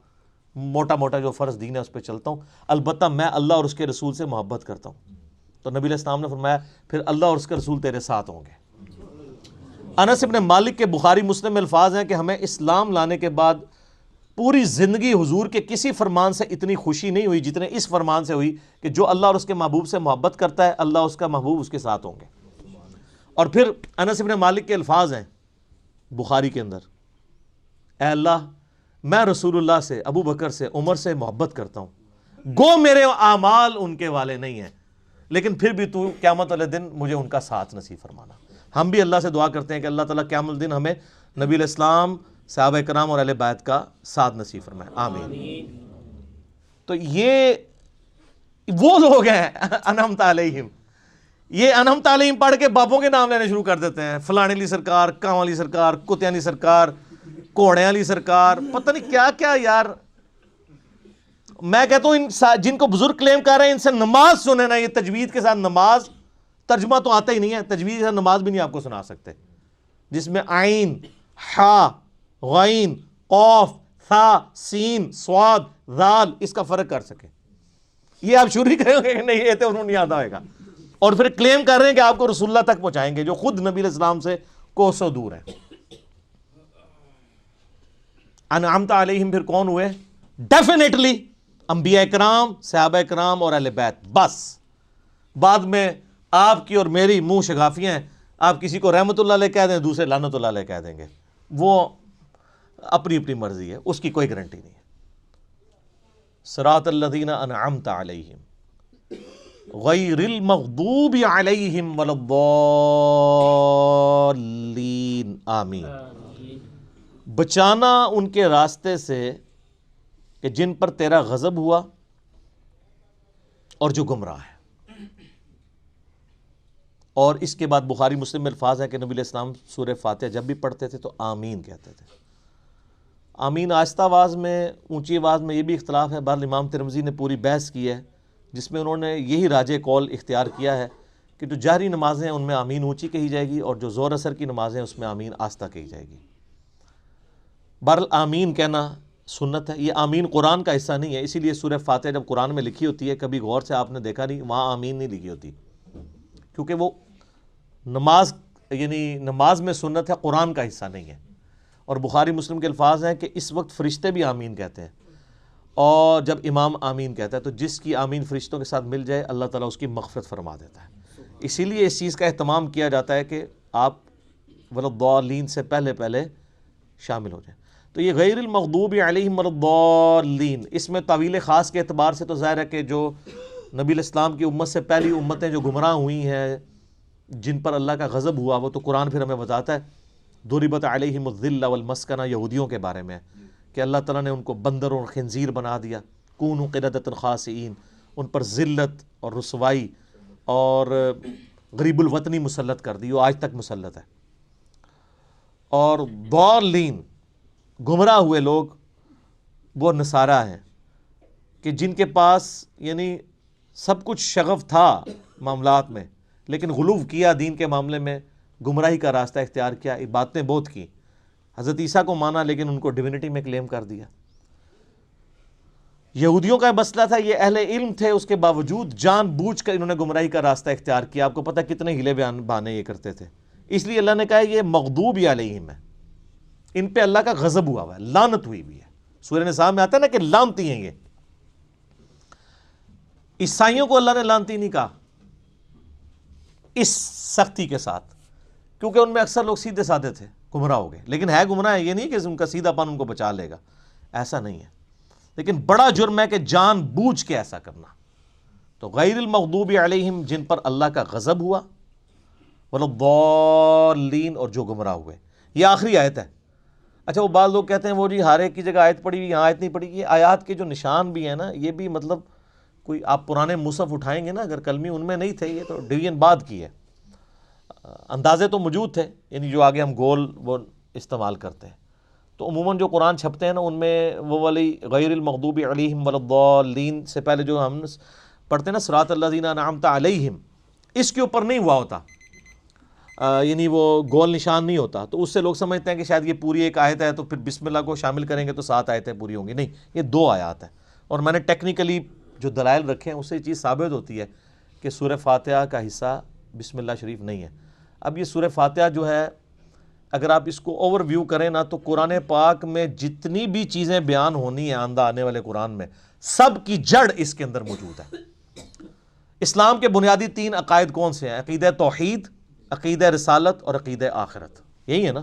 موٹا موٹا جو فرض دین ہے اس پہ چلتا ہوں، البتہ میں اللہ اور اس کے رسول سے محبت کرتا ہوں۔ تو نبی علیہ السلام نے فرمایا پھر اللہ اور اس کے رسول تیرے ساتھ ہوں گے۔ انس بن مالک کے بخاری مسلم میں الفاظ ہیں کہ ہمیں اسلام لانے کے بعد پوری زندگی حضور کے کسی فرمان سے اتنی خوشی نہیں ہوئی جتنے اس فرمان سے ہوئی کہ جو اللہ اور اس کے محبوب سے محبت کرتا ہے اللہ اس کا محبوب اس کے ساتھ ہوں گے۔ اور پھر انس بن مالک کے الفاظ ہیں بخاری کے اندر، اے اللہ میں رسول اللہ سے، ابو بکر سے، عمر سے محبت کرتا ہوں، گو میرے اعمال ان کے والے نہیں ہیں، لیکن پھر بھی تو قیامت والے دن مجھے ان کا ساتھ نصیب فرمانا۔ ہم بھی اللہ سے دعا کرتے ہیں کہ اللہ تعالیٰ قیامت الدن ہمیں نبی علیہ السلام، صحابہ کرام اور اہل بیت کا ساتھ نصیب فرمائے، آمین۔ تو یہ وہ لوگ ہیں انعمت علیہم، یہ انعمت علیہم پڑھ کے باپوں کے نام لینے شروع کر دیتے ہیں، فلانے علی سرکار، کاں علی سرکار، کتیاں علی سرکار، کوڑے علی سرکار، پتہ نہیں کیا کیا یار۔ میں کہتا ہوں ان جن کو بزرگ کلیم کر رہے ہیں ان سے نماز سنیں نا، یہ تجوید کے ساتھ نماز، ترجمہ تو آتا ہی نہیں ہے، تجوید کے ساتھ نماز بھی نہیں آپ کو سنا سکتے، جس میں عین، حا، غین، قوف، ثا، سین، صاد، ذال اس کا فرق کر سکے۔ یہ آپ شروع ہی کریں گے کہ نہیں یہ تو انہوں نہیں یاد آئے گا، اور پھر کلیم کر رہے ہیں کہ آپ کو رسول اللہ تک پہنچائیں گے جو خود نبی علیہ السلام سے کوسوں دور ہیں۔ انعمت علیہم پھر کون ہوئے؟ ڈیفینیٹلی انبیاء کرام، صحابہ کرام اور اہل بیت، بس بعد میں آپ کی اور میری منہ شگافیاں ہیں، آپ کسی کو رحمت اللہ علیہ کہہ دیں، دوسرے لعنت اللہ علیہ کہہ دیں گے، وہ اپنی اپنی مرضی ہے، اس کی کوئی گارنٹی نہیں ہے۔ صراط الذین انعمت علیہم غیر المغضوب علیہم ولا الضالین، آمین۔ بچانا ان کے راستے سے کہ جن پر تیرا غضب ہوا اور جو گمراہ ہے۔ اور اس کے بعد بخاری مسلم میں الفاظ ہے کہ نبی علیہ السلام سورہ فاتحہ جب بھی پڑھتے تھے تو آمین کہتے تھے۔ آمین آہستہ آواز میں، اونچی آواز میں، یہ بھی اختلاف ہے، بہرحال امام ترمذی نے پوری بحث کی ہے جس میں انہوں نے یہی راجع قول اختیار کیا ہے کہ جو جہری نمازیں ہیں ان میں آمین اونچی کہی جائے گی، اور جو زور اثر کی نمازیں ہیں اس میں آمین آہستہ کہی جائے گی۔ بہرحال آمین کہنا سنت ہے، یہ آمین قرآن کا حصہ نہیں ہے، اسی لیے سورہ فاتحہ جب قرآن میں لکھی ہوتی ہے کبھی غور سے آپ نے دیکھا نہیں وہاں آمین نہیں لکھی ہوتی، کیونکہ وہ نماز یعنی نماز میں سنت ہے، قرآن کا حصہ نہیں ہے۔ اور بخاری مسلم کے الفاظ ہیں کہ اس وقت فرشتے بھی آمین کہتے ہیں، اور جب امام آمین کہتا ہے تو جس کی آمین فرشتوں کے ساتھ مل جائے اللہ تعالیٰ اس کی مغفرت فرما دیتا ہے۔ اسی لیے اس چیز کا اہتمام کیا جاتا ہے کہ آپ ولا الضالین سے پہلے شامل ہو جائیں۔ تو تو یہ غیر المغضوب علیہم ولا الضالین، اس میں طویل خاص کے اعتبار سے تو ظاہر ہے کہ جو نبی الاسلام کی امت سے پہلی امتیں جو گمراہ ہوئی ہیں، جن پر اللہ کا غضب ہوا، وہ تو قرآن پھر ہمیں بتاتا ہے ضربت علیہم الذلہ والمسکنہ، یہودیوں کے بارے میں کہ اللہ تعالیٰ نے ان کو بندر اور خنزیر بنا دیا، کونوا قردۃ خاسئین، ان پر ذلت اور رسوائی اور غریب الوطنی مسلط کر دی، وہ آج تک مسلط ہے۔ اور ضالین، گمراہ ہوئے لوگ، وہ نصارہ ہیں کہ جن کے پاس یعنی سب کچھ شغف تھا معاملات میں، لیکن غلو کیا دین کے معاملے میں، گمراہی کا راستہ اختیار کیا، باتیں بہت کی، حضرت عیسیٰ کو مانا لیکن ان کو ڈیوینٹی میں کلیم کر دیا۔ یہودیوں کا مسئلہ تھا، یہ اہل علم تھے، اس کے باوجود جان بوجھ کر انہوں نے گمراہی کا راستہ اختیار کیا۔ آپ کو پتہ کتنے ہیلے بہانے یہ کرتے تھے، اس لیے اللہ نے کہا یہ مغضوب علیہم ہے، ان پہ اللہ کا غضب ہوا ہے، لعنت ہوئی بھی ہے۔ سورہ نساء میں آتا ہے نا کہ لعنتی ہیں یہ۔ عیسائیوں کو اللہ نے لعنتی نہیں کہا اس سختی کے ساتھ، کیونکہ ان میں اکثر لوگ سیدھے سادے تھے، گمراہ ہو گئے، لیکن ہے گمراہ ہے، یہ نہیں کہ ان کا سیدھا پن ان کو بچا لے گا، ایسا نہیں ہے، لیکن بڑا جرم ہے کہ جان بوجھ کے ایسا کرنا۔ تو غیر المغضوب علیہم، جن پر اللہ کا غضب ہوا، ولا الضالین، اور جو گمراہ ہوئے۔ یہ آخری آیت ہے۔ اچھا، وہ بعض لوگ کہتے ہیں وہ جی ہر ایک کی جگہ آیت پڑھی ہوئی، یہاں آیت نہیں پڑھی۔ یہ آیات کے جو نشان بھی ہیں نا، یہ بھی مطلب کوئی آپ پرانے مصحف اٹھائیں گے نا، اگر کلمی ان میں نہیں تھے، یہ تو ڈویژن بعد کی ہے، اندازے تو موجود تھے، یعنی جو آگے ہم گول وہ استعمال کرتے ہیں۔ تو عموماً جو قرآن چھپتے ہیں نا، ان میں وہ والی غیر المغضوب علیہم ولا الضالین سے پہلے جو ہم پڑھتے ہیں نا صراط الذین انعمت علیہم، اس کے اوپر نہیں ہوا ہوتا، یعنی وہ گول نشان نہیں ہوتا، تو اس سے لوگ سمجھتے ہیں کہ شاید یہ پوری ایک آیت ہے، تو پھر بسم اللہ کو شامل کریں گے تو 7 آیتیں پوری ہوں گی۔ نہیں، یہ 2 آیات ہیں، اور میں نے ٹیکنیکلی جو دلائل رکھے ہیں اس سے یہ چیز ثابت ہوتی ہے کہ سورہ فاتحہ کا حصہ بسم اللہ شریف نہیں ہے۔ اب یہ سورہ فاتحہ جو ہے، اگر آپ اس کو اوور ویو کریں نا، تو قرآن پاک میں جتنی بھی چیزیں بیان ہونی ہیں آئندہ آنے والے قرآن میں، سب کی جڑ اس کے اندر موجود ہے۔ اسلام کے بنیادی 3 عقائد کون سے ہیں؟ عقیدہ توحید، عقیدہ رسالت اور عقیدہ آخرت، یہی ہے نا؟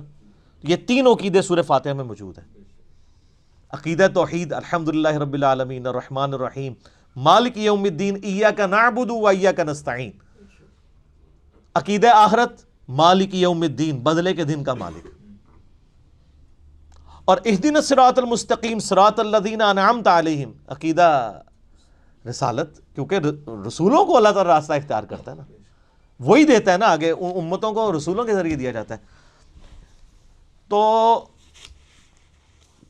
یہ تینوں عقیدے سورہ فاتحہ میں موجود ہیں۔ عقیدہ توحید، الحمدللہ رب العالمین الرحمن الرحیم مالک یوم الدین ایاک نعبد و ایاک نستعین۔ عقیدہ آخرت، مالک یوم الدین، بدلے کے دن کا مالک، اور اہدنا الصراط المستقیم صراط الذین انعمت علیہم۔ عقیدہ رسالت، کیونکہ رسولوں کو اللہ تعالی راستہ اختیار کرتا ہے نا، وہی دیتا ہے نا آگے، امتوں کو رسولوں کے ذریعے دیا جاتا ہے۔ تو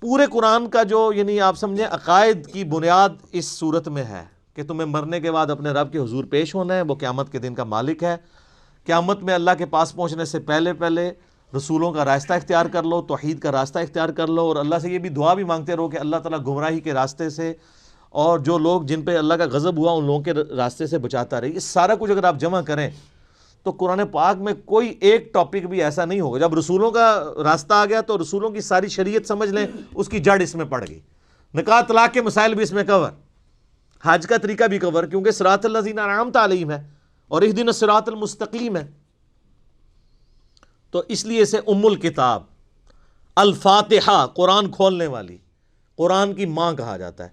پورے قرآن کا جو یعنی آپ سمجھیں عقائد کی بنیاد اس صورت میں ہے کہ تمہیں مرنے کے بعد اپنے رب کے حضور پیش ہونا ہے، وہ قیامت کے دن کا مالک ہے۔ قیامت میں اللہ کے پاس پہنچنے سے پہلے رسولوں کا راستہ اختیار کر لو، توحید کا راستہ اختیار کر لو، اور اللہ سے یہ بھی دعا بھی مانگتے رہو کہ اللہ تعالیٰ گمراہی کے راستے سے اور جو لوگ جن پہ اللہ کا غضب ہوا ان لوگوں کے راستے سے بچاتا رہے۔ یہ سارا کچھ اگر آپ جمع کریں تو قرآن پاک میں کوئی ایک ٹاپک بھی ایسا نہیں ہوگا۔ جب رسولوں کا راستہ آ گیا تو رسولوں کی ساری شریعت سمجھ لیں، اس کی جڑ اس میں پڑ گئی۔ نکاح طلاق کے مسائل بھی اس میں کور، حج کا طریقہ بھی کور، کیونکہ صراط الذین انعمت علیہم ہے اور اہدنا الصراط المستقیم ہے۔ تو اس لیے اسے ام الکتاب، الفاتحہ، قرآن کھولنے والی، قرآن کی ماں کہا جاتا ہے،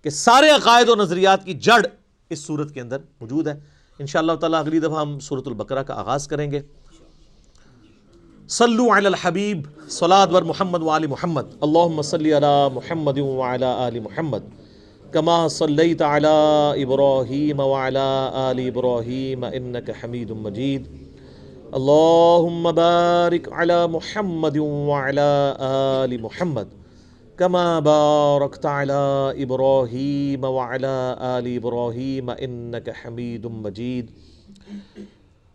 کہ سارے عقائد و نظریات کی جڑ اس صورت کے اندر موجود ہے۔ انشاءاللہ تعالیٰ اگلی دفعہ ہم سورۃ البقرہ کا آغاز کریں گے۔ صلو علی الحبیب، صلاۃ ور محمد و آل محمد، اللہم صلی علی محمد و علی آل محمد کما صلیت علی ابراہیم و علی آل ابراہیم انک حمید مجید، اللہم بارک علی محمد و علی آل محمد کما بارکت علی ابراہیم وعلی آل ابراہیم انک حمید مجید۔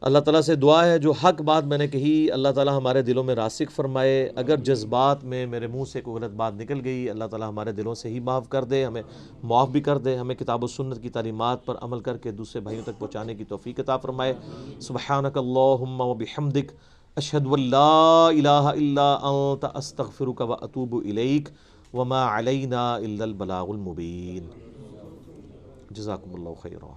اللہ تعالیٰ سے دعا ہے جو حق بات میں نے کہی اللہ تعالیٰ ہمارے دلوں میں راسخ فرمائے، اگر جذبات میں میرے منہ سے کوئی غلط بات نکل گئی اللہ تعالیٰ ہمارے دلوں سے ہی معاف کر دے، ہمیں معاف بھی کر دے، ہمیں کتاب و سنت کی تعلیمات پر عمل کر کے دوسرے بھائیوں تک پہنچانے کی توفیق عطا فرمائے۔ سبحانک اللہم و بحمدک، اشہد ان لا الہ الا انت، استغفرک و اتوب الیک، وما علینا الا البلاغ المبین۔ جزاکم اللہ خیرا۔